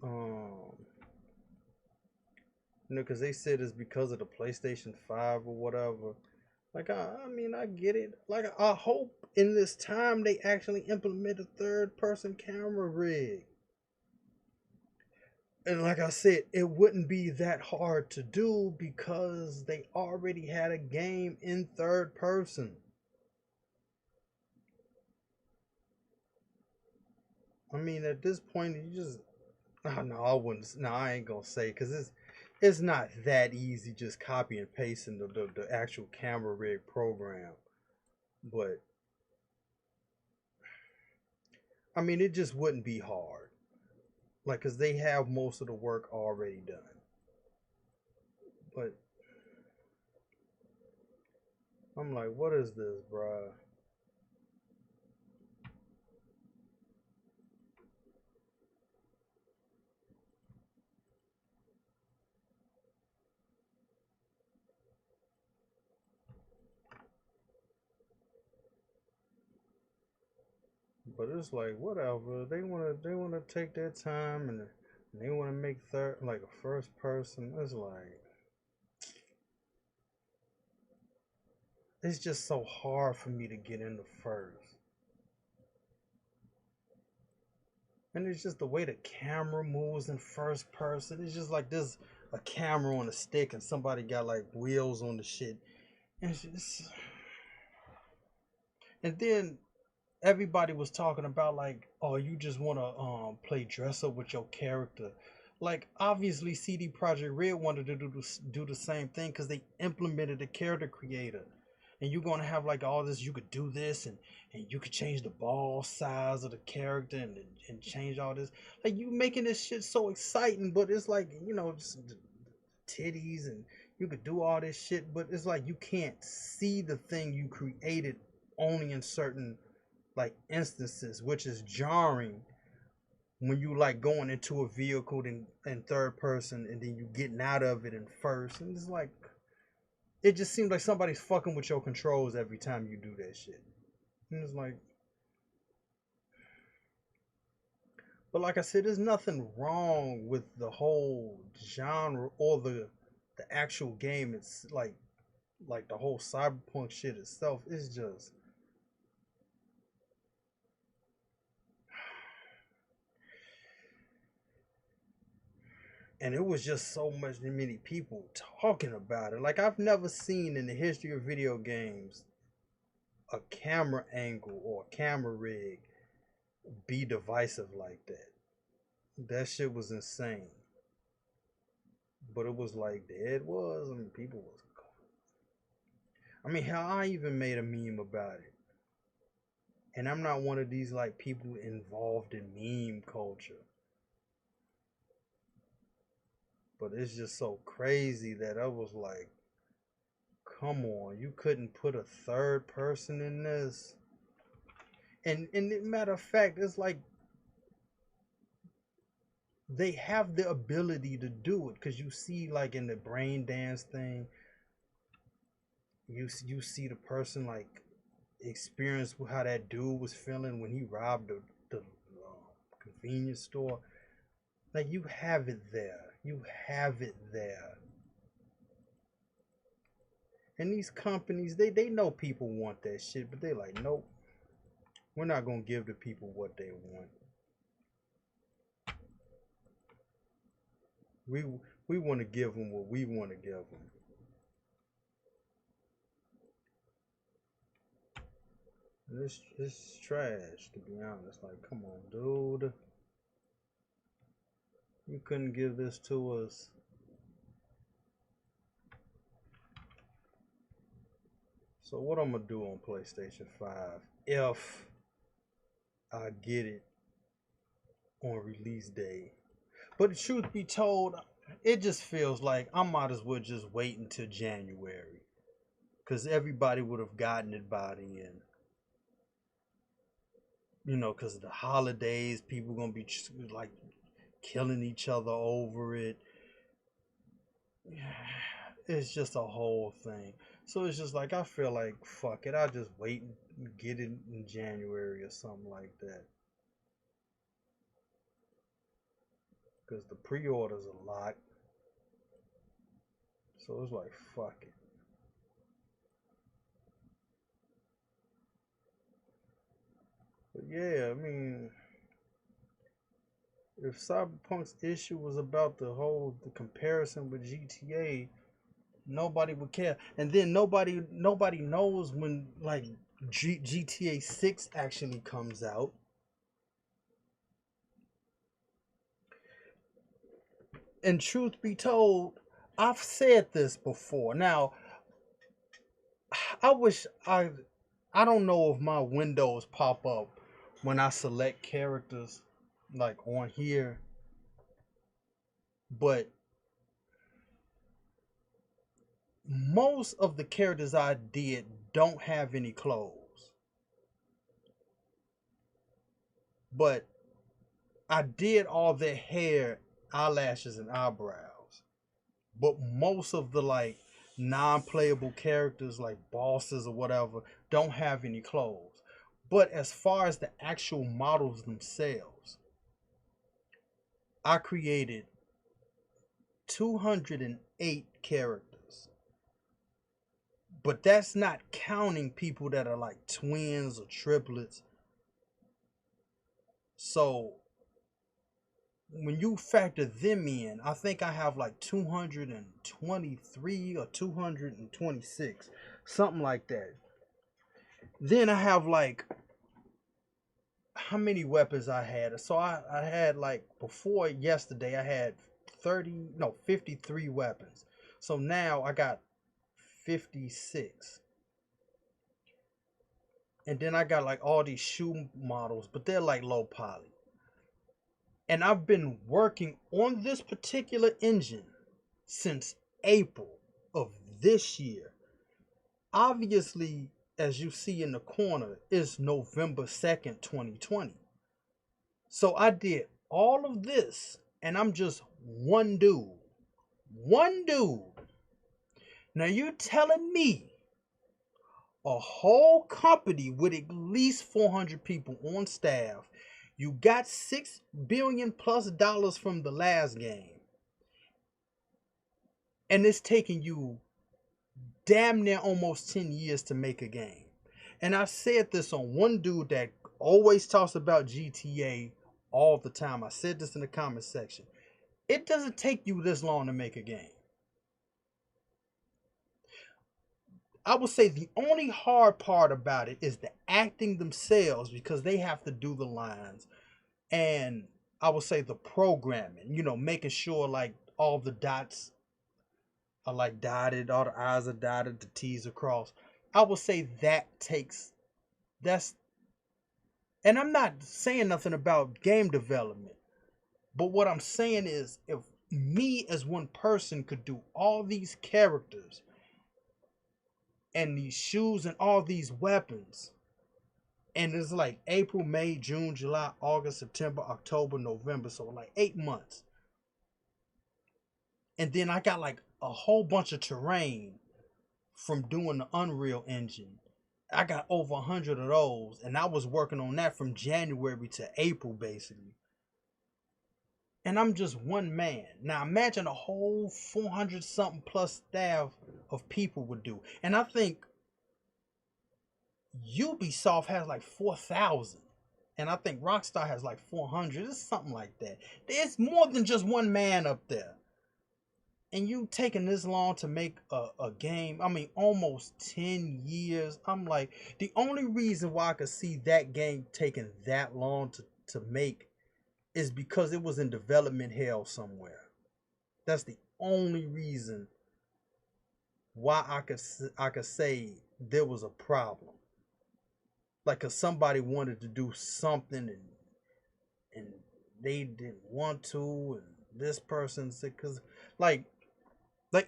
um, because they said it's because of the PlayStation 5 or whatever. Like, I mean, I get it. Like, I hope in this time they actually implement a third person camera rig. And like I said, it wouldn't be that hard to do because they already had a game in third person. I mean, at this point, you just, oh, no, I wouldn't. No, I ain't gonna say because it's not that easy just copy and pasting the actual camera rig program. But I mean, it just wouldn't be hard. Like, because they have most of the work already done. But I'm like, what is this, bruh? But it's like whatever. They wanna take their time and they wanna make third like a first person. It's like it's just so hard for me to get into first. And it's just the way the camera moves in first person. It's just like there's a camera on a stick and somebody got like wheels on the shit. And it's just, and then everybody was talking about like, oh, you just want to play dress up with your character. Like obviously, CD Projekt Red wanted to do the same thing because they implemented a character creator, and you're gonna have like all this. You could do this, and you could change the ball size of the character and change all this. Like you making this shit so exciting, but it's like it's titties and you could do all this shit, but it's like you can't see the thing you created only in certain like instances, which is jarring when you like going into a vehicle in third person and then you getting out of it in first, and it's like it just seems like somebody's fucking with your controls every time you do that shit. And it's like, but like I said, there's nothing wrong with the whole genre or the actual game. It's like the whole cyberpunk shit itself is just and it was just so much many people talking about it. Like I've never seen in the history of video games a camera angle or a camera rig be divisive like that. That shit was insane. But it was like there it was. I mean, people was. I mean, hell, I even made a meme about it. And I'm not one of these like people involved in meme culture. But it's just so crazy that I was like, come on, you couldn't put a third person in this. And matter of fact, it's like they have the ability to do it because you see like in the brain dance thing, you see the person like experience how that dude was feeling when he robbed the convenience store. Like you have it there, you have it there. And these companies, they know people want that shit, but they like, nope, we're not gonna give the people what they want. We we want to give them what we want to give them. This trash, to be honest. Like, come on, dude. You couldn't give this to us. So what I'm gonna do on PlayStation 5 if I get it on release day? But truth be told, it just feels like I might as well just wait until January, because everybody would have gotten it by then. Because of the holidays, people gonna be like killing each other over it. It's just a whole thing. So it's just like I feel like fuck it. I'll just wait and get it in January or something like that. Because the pre-orders a lot. So it's like fuck it. But yeah, I mean, if Cyberpunk's issue was about the comparison with GTA, nobody would care. And then nobody knows when like GTA 6 actually comes out. And truth be told, I've said this before. Now, I wish I don't know if my windows pop up when I select characters like on here, but most of the characters I did don't have any clothes. But I did all their hair, eyelashes, and eyebrows. But most of the like non-playable characters like bosses or whatever don't have any clothes. But as far as the actual models themselves, I created 208 characters. But that's not counting people that are like twins or triplets. So when you factor them in, I think I have like 223 or 226, something like that. Then I have like how many weapons I had. So I had like before yesterday I had 53 weapons. So now I got 56. And then I got like all these shoe models, but they're like low poly. And I've been working on this particular engine since April of this year. Obviously, as you see in the corner, it's November 2nd, 2020. So I did all of this, and I'm just one dude. One dude. Now you're telling me a whole company with at least 400 people on staff, you got $6 billion+ from the last game, and it's taking you damn near almost 10 years to make a game. And I said this on one dude that always talks about GTA all the time. I said this in the comment section. It doesn't take you this long to make a game. I would say the only hard part about it is the acting themselves, because they have to do the lines. And I would say the programming, making sure like all the dots are like dotted, all the I's are dotted, the T's are crossed. I would say that's, and I'm not saying nothing about game development, but what I'm saying is if me as one person could do all these characters and these shoes and all these weapons, and it's like April, May, June, July, August, September, October, November, so like 8 months. And then I got like a whole bunch of terrain from doing the Unreal Engine. I got over 100 of those, and I was working on that from January to April basically. And I'm just one man. Now imagine a whole 400 something plus staff of people would do. And I think Ubisoft has like 4,000. And I think Rockstar has like 400. It's something like that. There's more than just one man up there. And you taking this long to make a game, I mean, almost 10 years. I'm like, the only reason why I could see that game taking that long to make is because it was in development hell somewhere. That's the only reason why I could say there was a problem. Like, cause somebody wanted to do something and they didn't want to, and this person said, cause like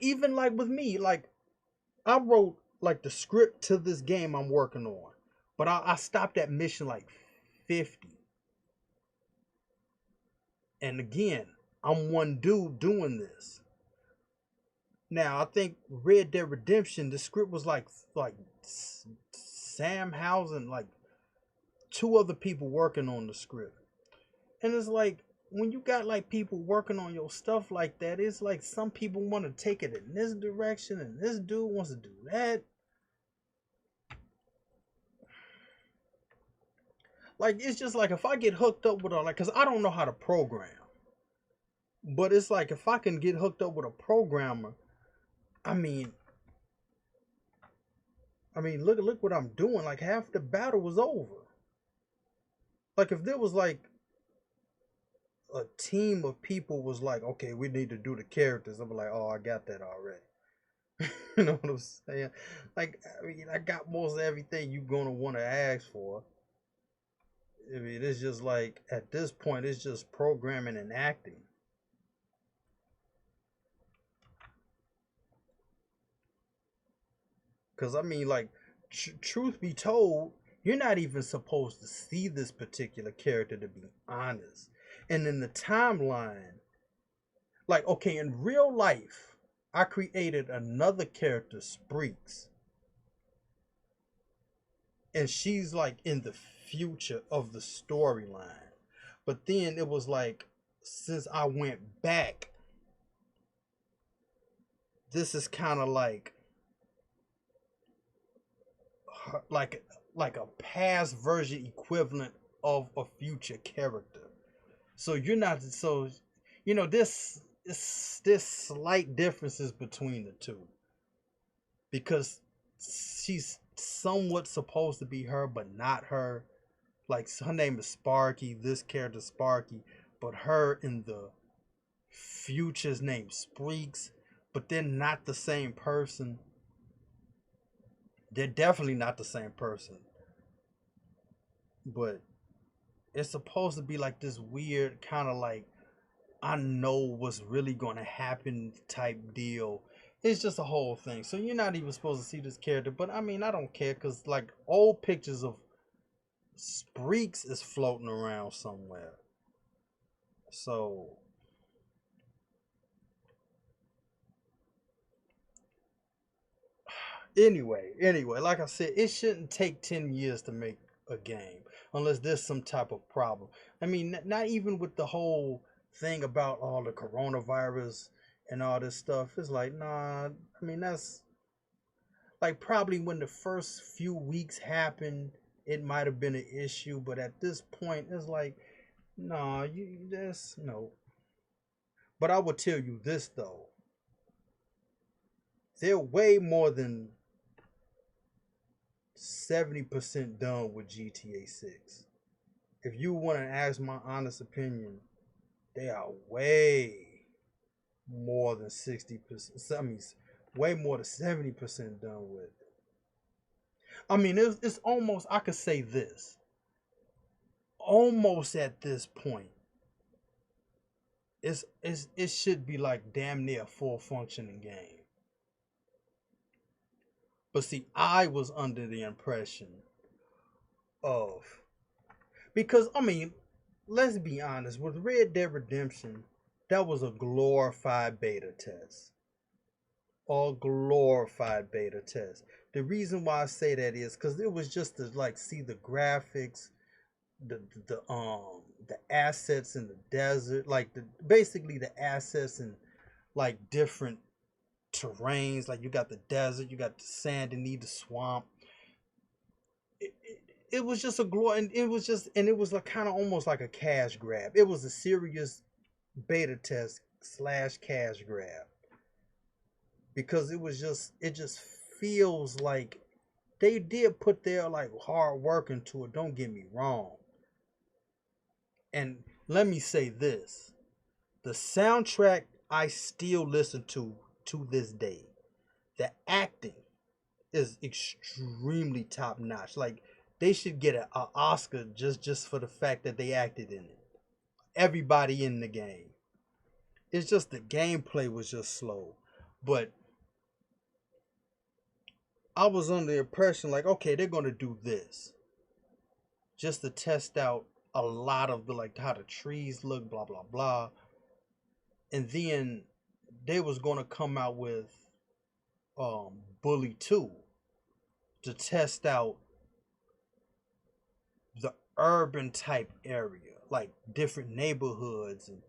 even like with me, like I wrote like the script to this game I'm working on, but I stopped at mission like 50. And again, I'm one dude doing this. Now I think Red Dead Redemption, the script was like Sam Housen, like two other people working on the script. And it's like when you got like people working on your stuff like that, it's like some people want to take it in this direction and this dude wants to do that. Like it's just like if I get hooked up with cause I don't know how to program. But it's like if I can get hooked up with a programmer, I mean look what I'm doing. Like half the battle was over. Like if there was like a team of people was like, okay, we need to do the characters. I'm like, oh, I got that already. You know what I'm saying? Like, I mean, I got most of everything you're gonna want to ask for. I mean, it's just like at this point, it's just programming and acting. Cause I mean, like truth be told, you're not even supposed to see this particular character, to be honest. And in the timeline, like, okay, in real life, I created another character, Spreeks, and she's like in the future of the storyline. But then it was like, since I went back, this is kind of like like a past version equivalent of a future character. So you're not so this slight differences between the two, because she's somewhat supposed to be her but not her. Like, her name is Sparky, this character Sparky, but her in the future's name Spreeks, but they're not the same person. They're definitely not the same person. But it's supposed to be like this weird kind of like, I know what's really going to happen type deal. It's just a whole thing. So you're not even supposed to see this character. But I mean, I don't care, because like old pictures of Spreeks is floating around somewhere. So anyway, like I said, it shouldn't take 10 years to make a game unless there's some type of problem. I mean, not even with the whole thing about all the coronavirus and all this stuff. It's like, nah, I mean, that's like probably when the first few weeks happened, it might have been an issue, but at this point, it's like, nah, you just no. But I will tell you this though, they're way more than 70% done with GTA 6. If you want to ask my honest opinion, they are way more than 60%. I mean, way more than 70% done with. I mean, it's almost, I could say this, almost at this point, it should be like damn near a full functioning game. But see, I was under the impression of, because I mean, let's be honest, with Red Dead Redemption, that was a glorified beta test. A glorified beta test. The reason why I say that is because it was just to like see the graphics, the assets in the desert, like basically the assets in like different terrains. Like you got the desert, you got the sand, and need the swamp. It was just a glory, and it was like kind of almost like a cash grab. It was a serious beta test slash cash grab, because it just feels like they did put their like hard work into it. Don't get me wrong. And let me say this: the soundtrack I still listen to this day. The acting is extremely top notch. Like, they should get an Oscar just for the fact that they acted in it. Everybody in the game. It's just the gameplay was just slow. But I was under the impression like, okay, they're gonna do this just to test out a lot of the like how the trees look, blah blah blah, and then they was gonna come out with Bully 2 to test out the urban type area, like different neighborhoods, and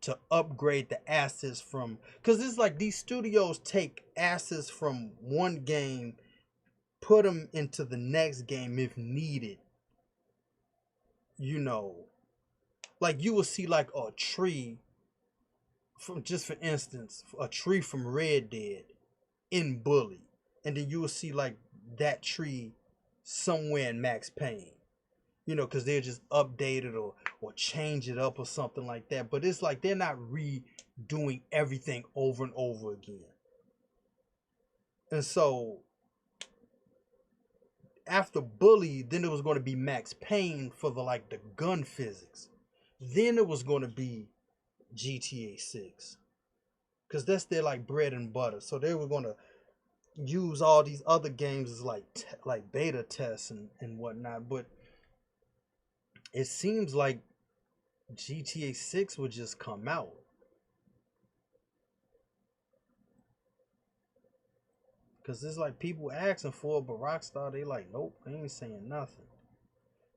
to upgrade the assets from, because it's like these studios take assets from one game, put them into the next game if needed. you know like you will see like a tree from, just for instance, a tree from Red Dead in Bully, and then you will see like that tree somewhere in Max Payne, because they'll just update it or change it up or something like that. But it's like they're not redoing everything over and over again. And so after Bully, then it was going to be Max Payne for the gun physics. Then it was going to be GTA 6, because that's their like bread and butter. So they were going to use all these other games as like beta tests and whatnot. But it seems like GTA 6 would just come out. Cause it's like people asking for it, but Rockstar they like, nope, they ain't saying nothing.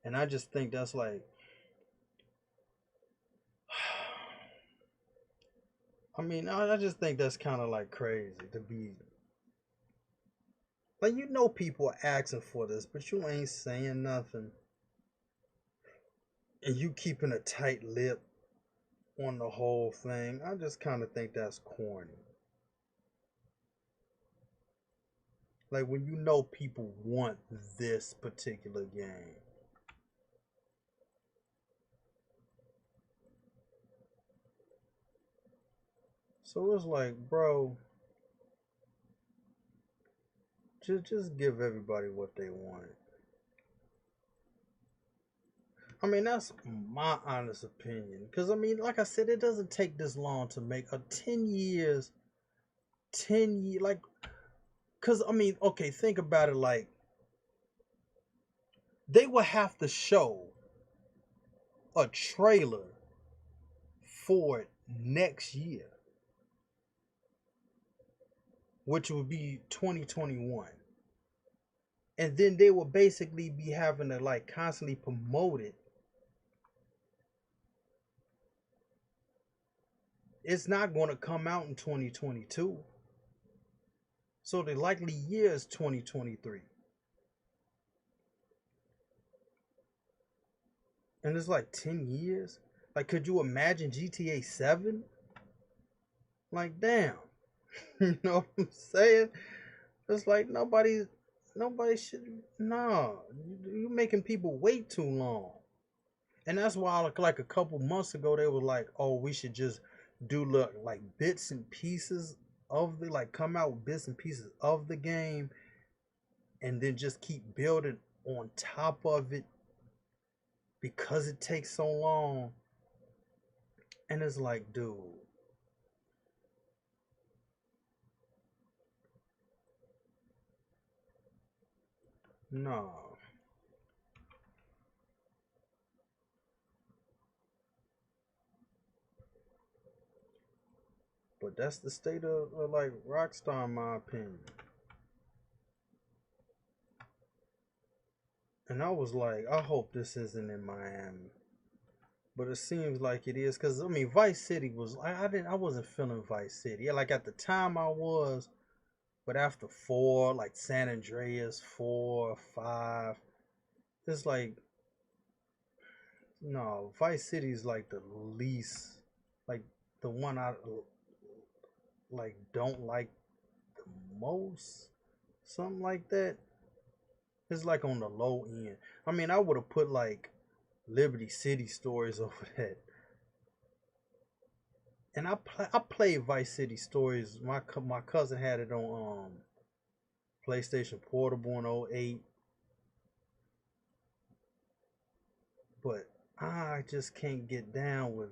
And I just think that's like, I mean, I just think that's kind of like crazy to be like, people are asking for this, but you ain't saying nothing, and you keeping a tight lip on the whole thing. I just kind of think that's corny. Like when people want this particular game. So it's like, bro, just give everybody what they want. I mean, that's my honest opinion. Because, I mean, like I said, it doesn't take this long to make a 10 years, 10 year, like, because, I mean, okay, think about it like, they will have to show a trailer for it next year, which would be 2021. And then they will basically be having to, like, constantly promote it. It's not going to come out in 2022. So the likely year is 2023. And it's like 10 years. Like, could you imagine GTA 7? Like, damn. You know what I'm saying? It's like nobody should. Nah, you making people wait too long. And that's why, like a couple months ago, they were like, oh, we should just do like bits and pieces of the, like, come out with bits and pieces of the game and then just keep building on top of it because it takes so long. And it's like, dude, no. But that's the state of like Rockstar, in my opinion. And I was like, I hope this isn't in Miami. But it seems like it is, cause I mean, Vice City was, I wasn't feeling Vice City. Yeah, like at the time I was, but after four, like San Andreas, 4, 5, it's like, no, Vice City is like the least, like the one I like don't like the most, something like that. It's like on the low end. I mean, I would have put like Liberty City Stories over that. And I played Vice City Stories. My cousin had it on PlayStation Portable in '08, but I just can't get down with.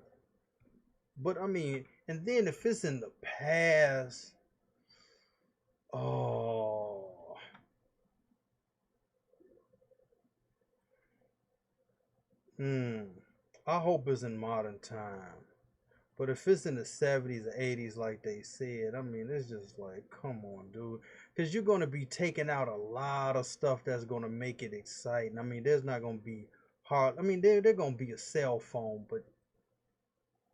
But I mean, and then if it's in the past, oh, hmm, I hope it's in modern time. But if it's in the 70s or 80s, like they said, I mean, it's just like, come on, dude. Because you're going to be taking out a lot of stuff that's going to make it exciting. I mean, there's not going to be hard. I mean, they're going to be a cell phone, but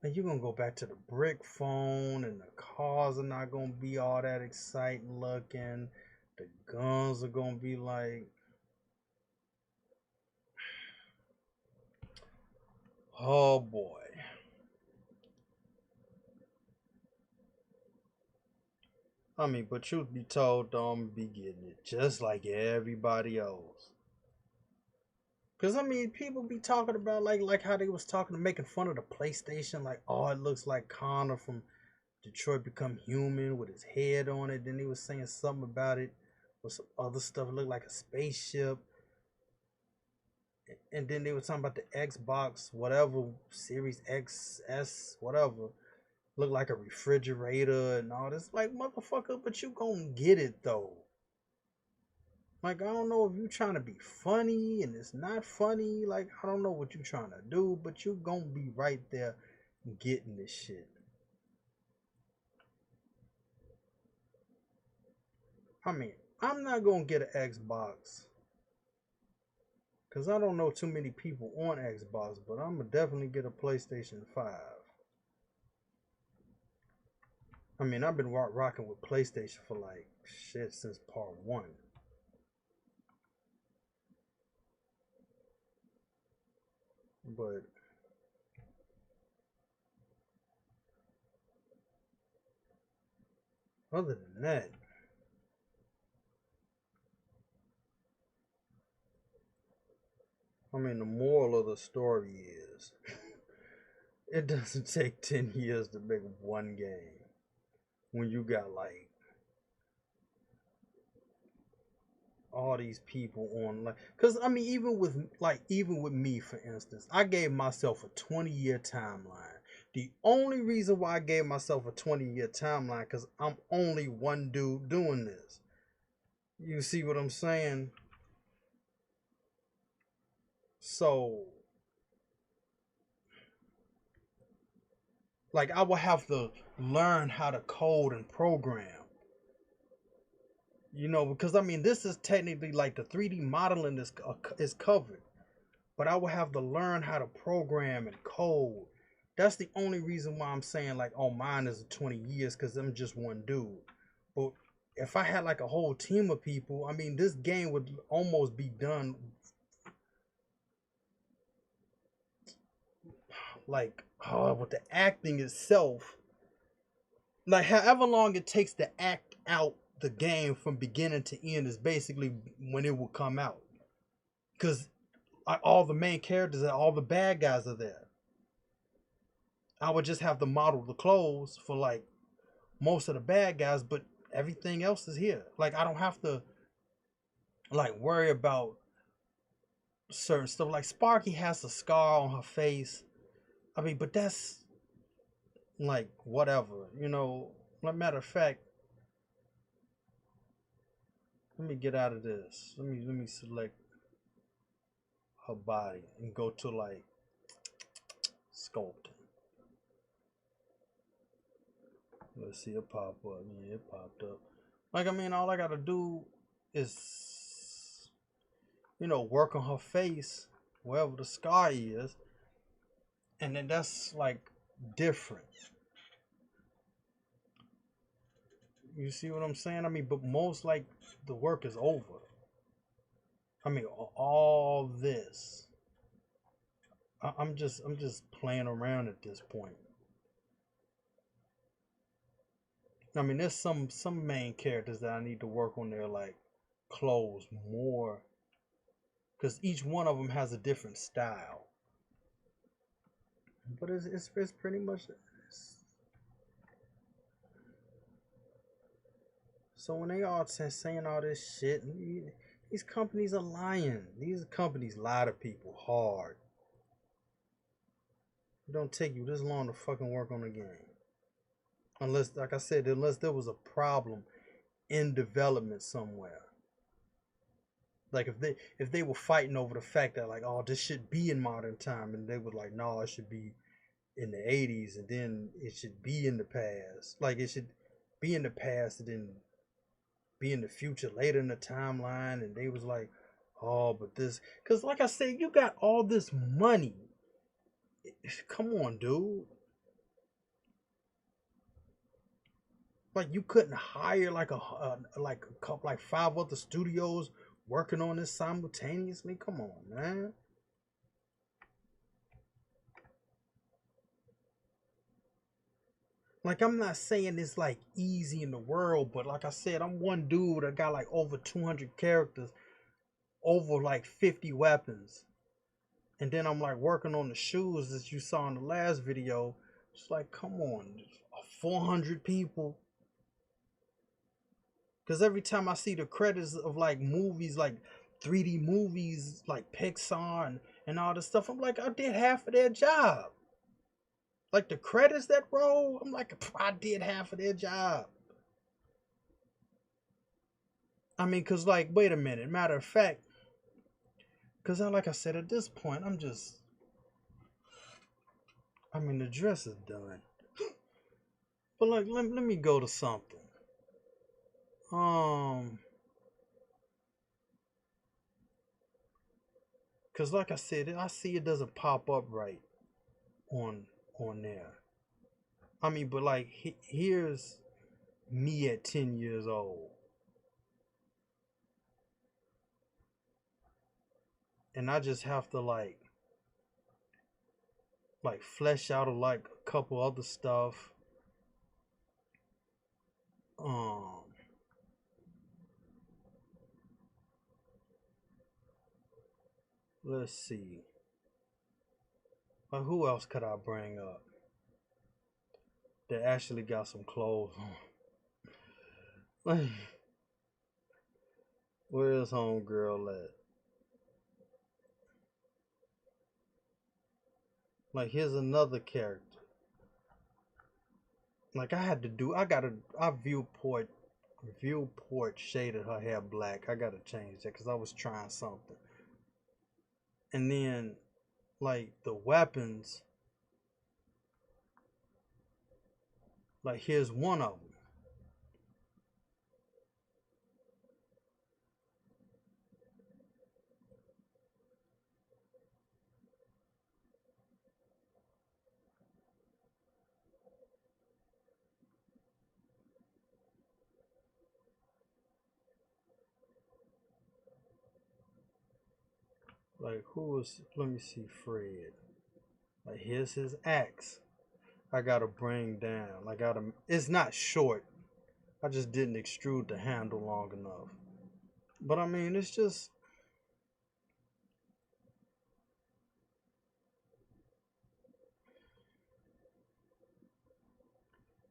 and you're going to go back to the brick phone, and the cars are not going to be all that exciting looking. The guns are going to be like, oh boy. I mean, but truth be told, though, I'm gonna be getting it just like everybody else. Cause I mean, people be talking about like how they was talking, making fun of the PlayStation, like, oh, it looks like Connor from Detroit Become Human with his head on it. Then he was saying something about it with some other stuff, it looked like a spaceship. And then they were talking about the Xbox, whatever, Series X, S, whatever, looked like a refrigerator and all this. Like, motherfucker, but you gonna get it though. Like, I don't know if you trying to be funny and it's not funny. Like, I don't know what you trying to do, but you gonna be right there getting this shit. I mean, I'm not gonna get an Xbox because I don't know too many people on Xbox, but I'm gonna definitely get a PlayStation 5. I mean, I've been rocking with PlayStation for like shit since part 1. But other than that, I mean, the moral of the story is it doesn't take 10 years to make one game when you got like all these people on, like, because I mean, even with me, for instance, I gave myself a 20-year timeline. The only reason why I gave myself a 20-year timeline because I'm only one dude doing this. You see what I'm saying? So like, I will have to learn how to code and program, because I mean, this is technically like the 3D modeling is covered, but I will have to learn how to program and code. That's the only reason why I'm saying like, oh, mine is 20 years because I'm just one dude. But if I had like a whole team of people, I mean, this game would almost be done like with the acting itself. Like, however long it takes to act out the game from beginning to end is basically when it will come out. Because all the main characters and all the bad guys are there. I would just have to model the clothes for like most of the bad guys, but everything else is here. Like, I don't have to like worry about certain stuff. Like, Sparky has a scar on her face. I mean, but that's like whatever, Matter of fact, let me get out of this. Let me select her body and go to like sculpting. Let's see it pop up. Yeah, it popped up. Like, I mean, all I gotta do is, work on her face, wherever the scar is, and then that's like different. You see what I'm saying? I mean, but most like the work is over. I mean, all this. I'm just playing around at this point. I mean, there's some main characters that I need to work on their like clothes more, because each one of them has a different style. But it's pretty much. So when they all saying all this shit, these companies are lying. These companies lie to people hard. It don't take you this long to fucking work on a game. Unless, like I said, unless there was a problem in development somewhere. Like, if they were fighting over the fact that like, oh, this should be in modern time, and they were like, no, it should be in the 80s, and then it should be in the past. Like, it should be in the past and then be in the future later in the timeline. And they was like, oh, but this, because like I said, you got all this money. Come on, dude. Like, you couldn't hire like a couple, like 5 other studios working on this simultaneously. Come on, man. Like, I'm not saying it's like easy in the world, but like I said, I'm one dude that got like over 200 characters, over like 50 weapons. And then I'm like working on the shoes that you saw in the last video. It's like, come on, 400 people. Because every time I see the credits of like movies, like 3D movies, like Pixar and all this stuff, I'm like, I did half of their job. Like, the credits that roll, I'm like, I did half of their job. I mean, cause like, wait a minute. Matter of fact, cause like I said, at this point, I mean, the dress is done. But like, let me go to something. Um, cause like I said, I see it doesn't pop up right on there. I mean, but like, here's me at 10 years old, and I just have to like flesh out like a couple other stuff. Um, let's see. Like, who else could I bring up that actually got some clothes on? Like, where's homegirl at? Like, here's another character. Like, I viewport shaded her hair black. I gotta change that because I was trying something. And then, like, the weapons, like, here's one of them. Like, let me see, Fred. Like, here's his axe. I gotta bring down. It's not short. I just didn't extrude the handle long enough. But I mean, it's just,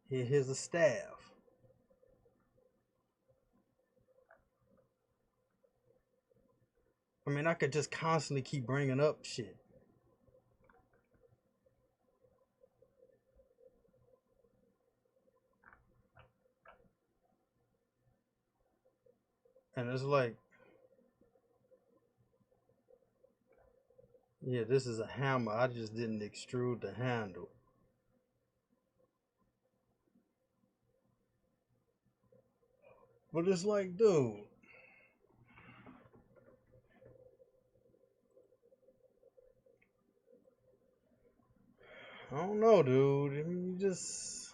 here's a staff. I mean, I could just constantly keep bringing up shit. And it's like, yeah, this is a hammer. I just didn't extrude the handle. But it's like, dude, I don't know, dude. I mean, you just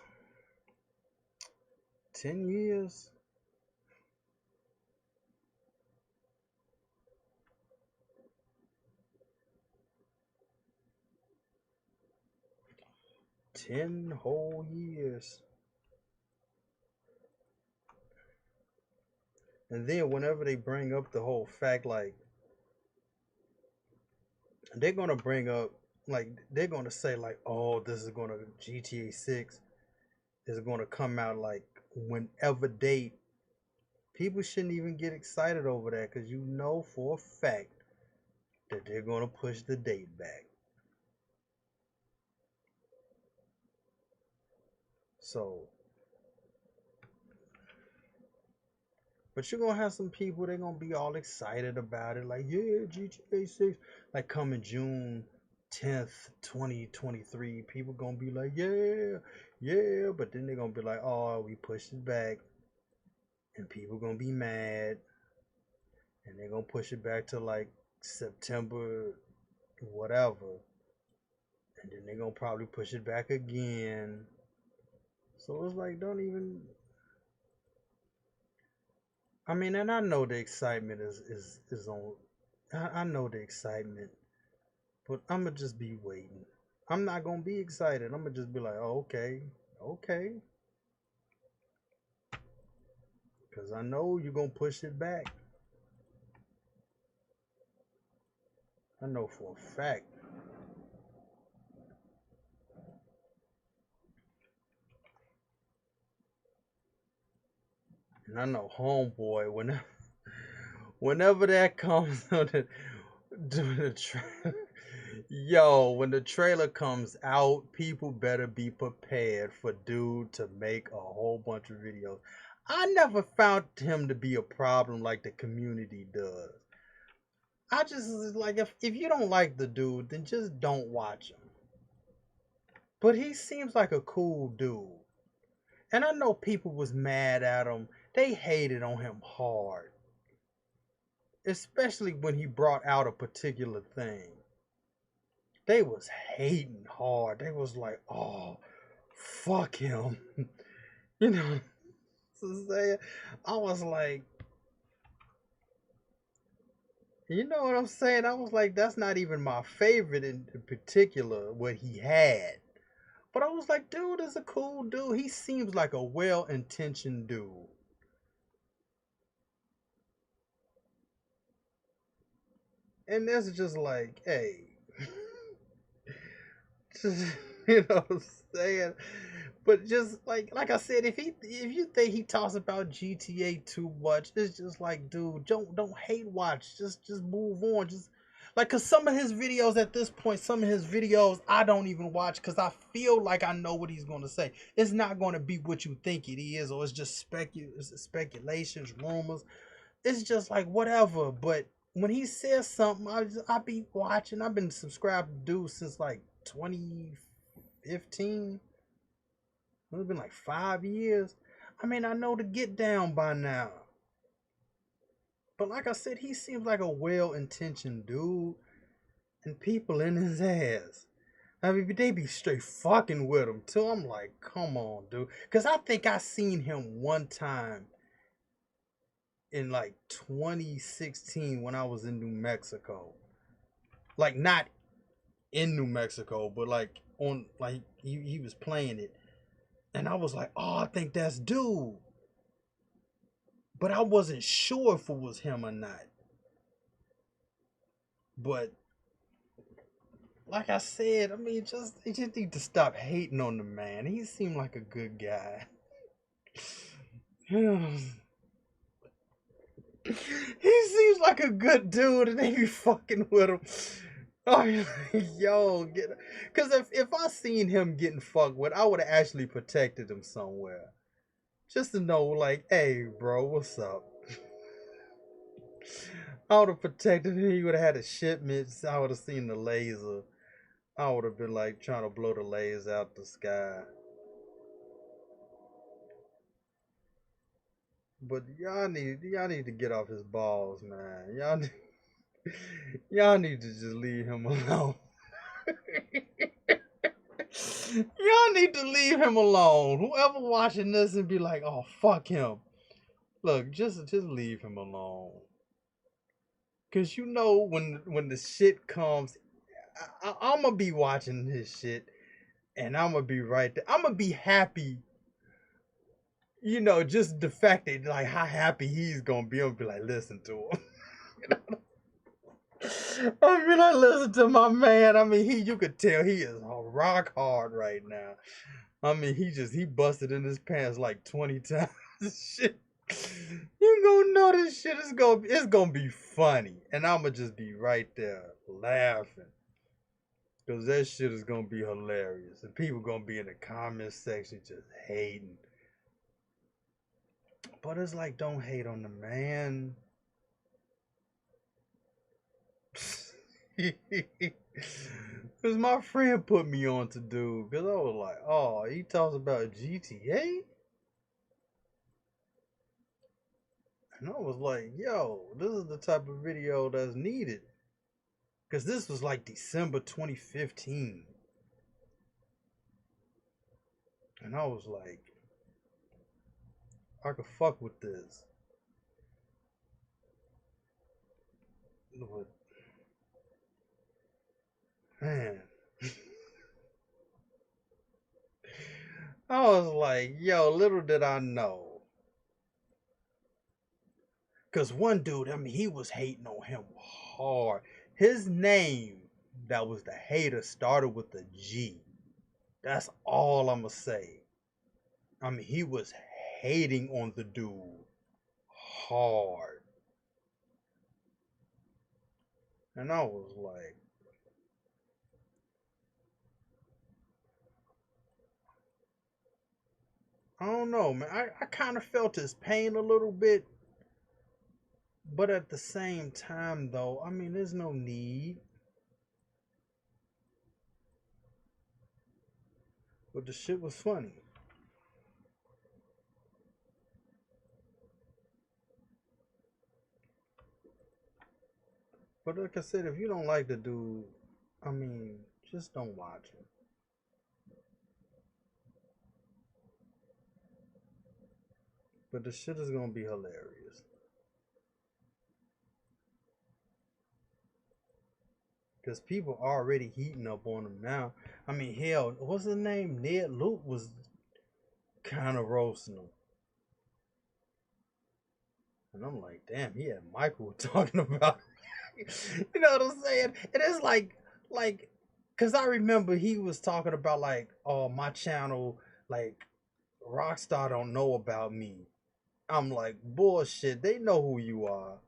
10 years. 10 whole years. And then whenever they bring up the whole fact, like, they're gonna bring up, like, they're gonna say, like, oh, this is gonna GTA 6 is gonna come out like whenever date. People shouldn't even get excited over that because you know for a fact that they're gonna push the date back. So, but you're gonna have some people, they're gonna be all excited about it, like, yeah, GTA 6, like coming June 10th, 2023. People gonna be like, yeah, yeah, but then they're gonna be like, oh, we pushed it back, and people gonna be mad, and they're gonna push it back to like September, whatever, and then they're gonna probably push it back again. So it's like, don't even. I mean, and I know the excitement is on. I know the excitement, but I'm gonna just be waiting. I'm not gonna be excited. I'm gonna just be like, oh, okay, okay, because I know you're gonna push it back. I know for a fact. And I know homeboy whenever that comes on the yo, when the trailer comes out, people better be prepared for dude to make a whole bunch of videos. I never found him to be a problem like the community does. I just like if you don't like the dude, then just don't watch him. But he seems like a cool dude. And I know people was mad at him. They hated on him hard. Especially when he brought out a particular thing. They was hating hard. They was like, oh, fuck him. You know what I'm saying? I was like, you know what I'm saying? I was like, that's not even my favorite in particular, what he had. But I was like, dude is a cool dude. He seems like a well-intentioned dude. And that's just like, hey, just, you know what I'm saying? But just like I said, if you think he talks about GTA too much, it's just like, dude, don't hate watch. Just move on. Just like, cause some of his videos at this point, some of his videos I don't even watch because I feel like I know what he's gonna say. It's not gonna be what you think it is, or it's just speculations, rumors. It's just like whatever. But when he says something, I be watching. I've been subscribed to dude since like 2015. It's been like 5 years. I mean, I know to get down by now. But like I said, he seems like a well-intentioned dude, and people in his ass. I mean, they be straight fucking with him too. I'm like, come on, dude. Cause I think I seen him one time in like 2016 when I was in New Mexico. Like not in New Mexico, but like on like he was playing it, and I was like, oh, I think that's dude. But I wasn't sure if it was him or not. But like I said, I mean, you just need to stop hating on the man. He seemed like a good guy. He seems like a good dude, and they be fucking with him. Oh, yo, because if I seen him getting fucked with, I would have actually protected him somewhere, just to know, like, hey, bro, what's up? I would have protected him. He would have had a shipment. I would have seen the laser. I would have been like trying to blow the laser out the sky. But y'all need to get off his balls, man. Y'all need to just leave him alone. Y'all need to leave him alone. Whoever watching this and be like, oh fuck him. Look, just leave him alone. Cause you know when the shit comes, I'm gonna be watching his shit, and I'm gonna be right there. I'm gonna be happy. You know, just the fact that like how happy he's gonna be. I'm gonna be like, listen to him. I mean, I listen to my man. I mean, you could tell he is rock hard right now. I mean, he busted in his pants like 20 times. Shit, you gonna know this shit is it's gonna be funny, and I'ma just be right there laughing, cause that shit is gonna be hilarious, and people gonna be in the comment section just hating. But it's like, don't hate on the man. Cause my friend put me on to do. Cause I was like, oh, he talks about GTA, and I was like, yo, this is the type of video that's needed. Cause this was like December 2015, and I was like, I could fuck with this. But man, I was like, yo, little did I know. Cause one dude, I mean, he was hating on him hard. His name that was the hater started with a G. That's all I'ma say. I mean, he was hating on the dude hard. And I was like, I don't know, man. I kind of felt his pain a little bit, but at the same time, though, I mean, there's no need. But the shit was funny. But like I said, if you don't like the dude, I mean, just don't watch him. But the shit is gonna be hilarious. Because people are already heating up on him now. I mean, hell, what's his name? Ned Luke was kind of roasting him. And I'm like, damn, he had Michael talking about you know what I'm saying? And it's like, cause I remember he was talking about like, oh, my channel, like, Rockstar don't know about me. I'm like, bullshit. They know who you are.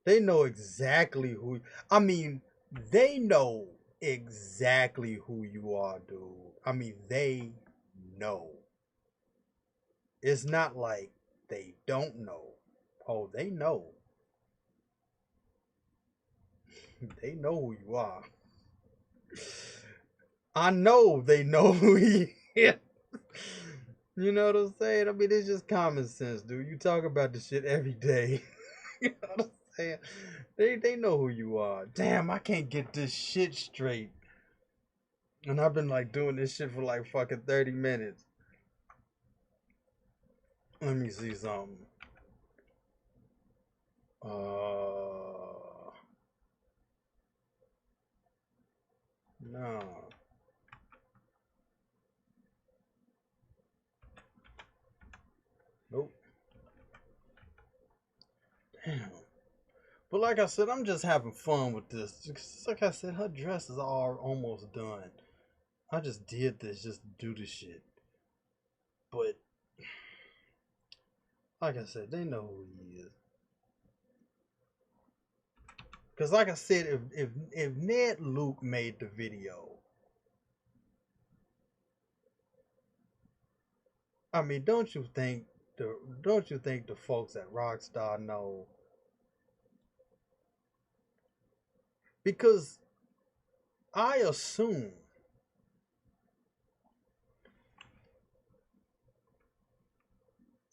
They know exactly who. I mean, they know exactly who you are, dude. I mean, they know. It's not like they don't know. Oh, they know. They know who you are. I know they know who he is. You know what I'm saying? I mean, it's just common sense, dude. You talk about this shit every day. You know what I'm saying? They know who you are. Damn, I can't get this shit straight. And I've been like doing this shit for like fucking 30 minutes. Let me see something. No. Nope. Damn. But like I said, I'm just having fun with this. Just like I said, her dress is all almost done. I just did this just to do this shit. But like I said, they know who he is. Cause like I said, if Ned Luke made the video, I mean, don't you think the folks at Rockstar know? Because I assume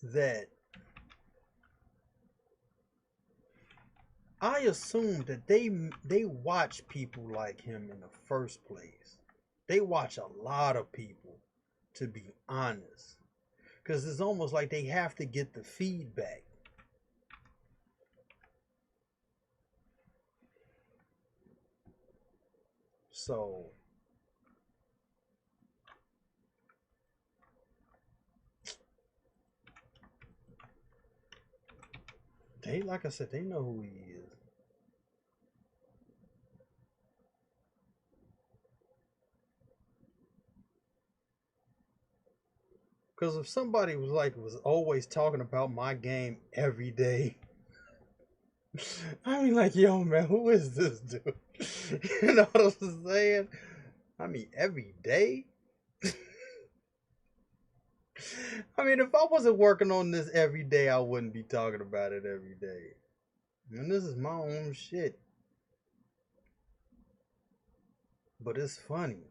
that they watch people like him in the first place. They watch a lot of people, to be honest. Because it's almost like they have to get the feedback. So they, like I said, they know who he is. Because if somebody was always talking about my game every day, I mean, like, yo, man, who is this dude? You know what I'm saying? I mean, every day. I mean, if I wasn't working on this every day, I wouldn't be talking about it every day. And this is my own shit. But it's funny.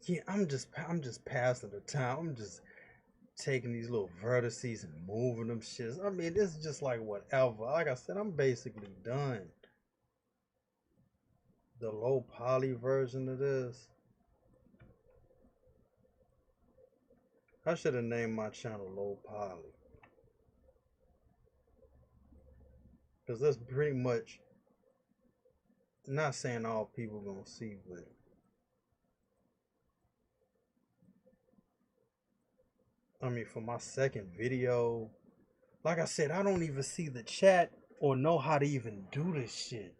Yeah, I'm just passing the time. I'm just taking these little vertices and moving them shits. I mean, it's just like whatever. Like I said, I'm basically done. The low poly version of this. I should have named my channel Low Poly. Because that's pretty much, not saying all people gonna see, but I mean, for my second video, like I said, I don't even see the chat or know how to even do this shit.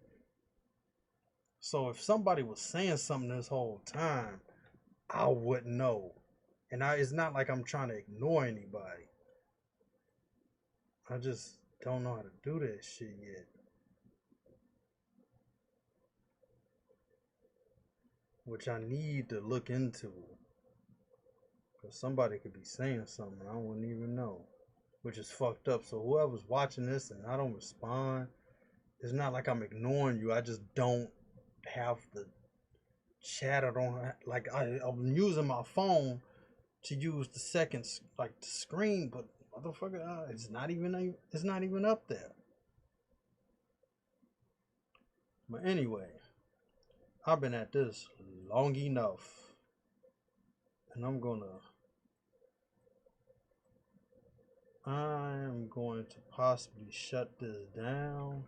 So if somebody was saying something this whole time, I wouldn't know. And it's not like I'm trying to ignore anybody. I just don't know how to do that shit yet. which I need to look into. Because somebody could be saying something I wouldn't even know, which is fucked up. So whoever's watching this and I don't respond, it's not like I'm ignoring you. I just don't have the chat. I don't like I'm using my phone to use the second like the screen, but motherfucker, it's not even up there. But anyway, I've been at this long enough, and I am going to possibly shut this down.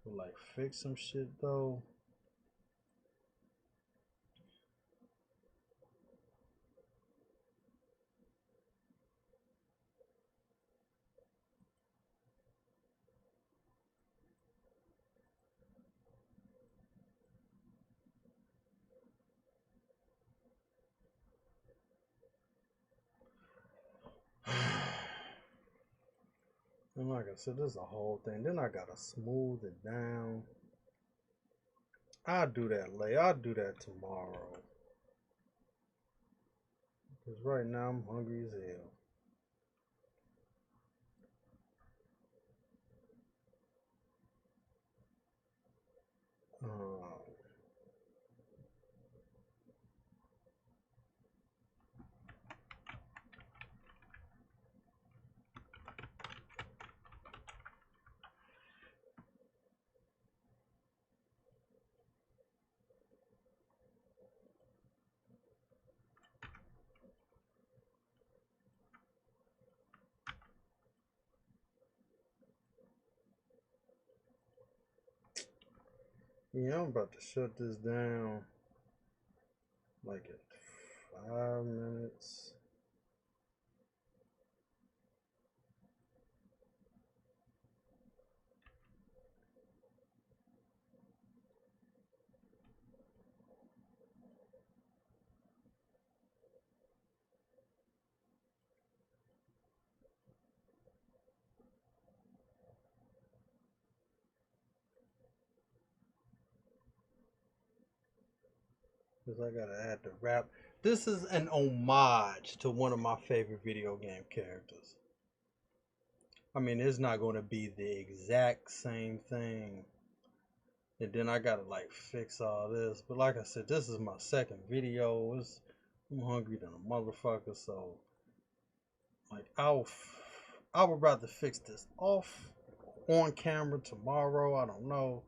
Or like fix some shit though. And like I said, this is a whole thing. Then I gotta smooth it down. I'll do that later. I'll do that tomorrow. Because right now I'm hungry as hell. Yeah, I'm about to shut this down like in 5 minutes. Because I gotta add the rap. This is an homage to one of my favorite video game characters. I mean, it's not going to be the exact same thing. And then I gotta like fix all this. But like I said, this is my second video. I'm hungry than a motherfucker. So like I would rather fix this off on camera tomorrow. I don't know.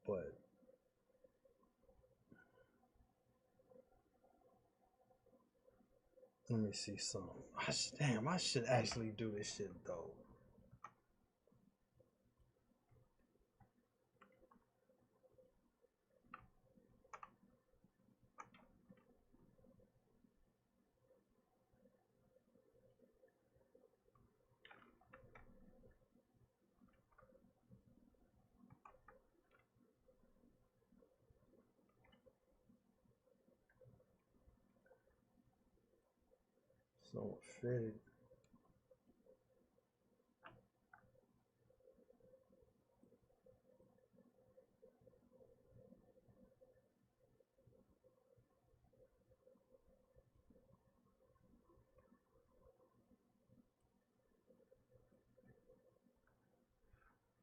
But let me see something. Damn, I should actually do this shit though. So fitted.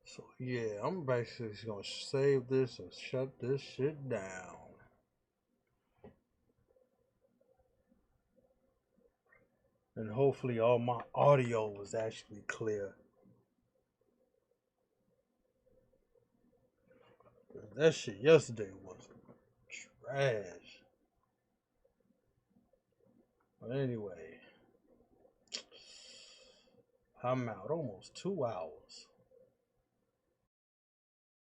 So yeah, I'm basically just gonna save this and shut this shit down. And hopefully all my audio was actually clear. That shit yesterday was trash. But anyway, I'm out almost 2 hours.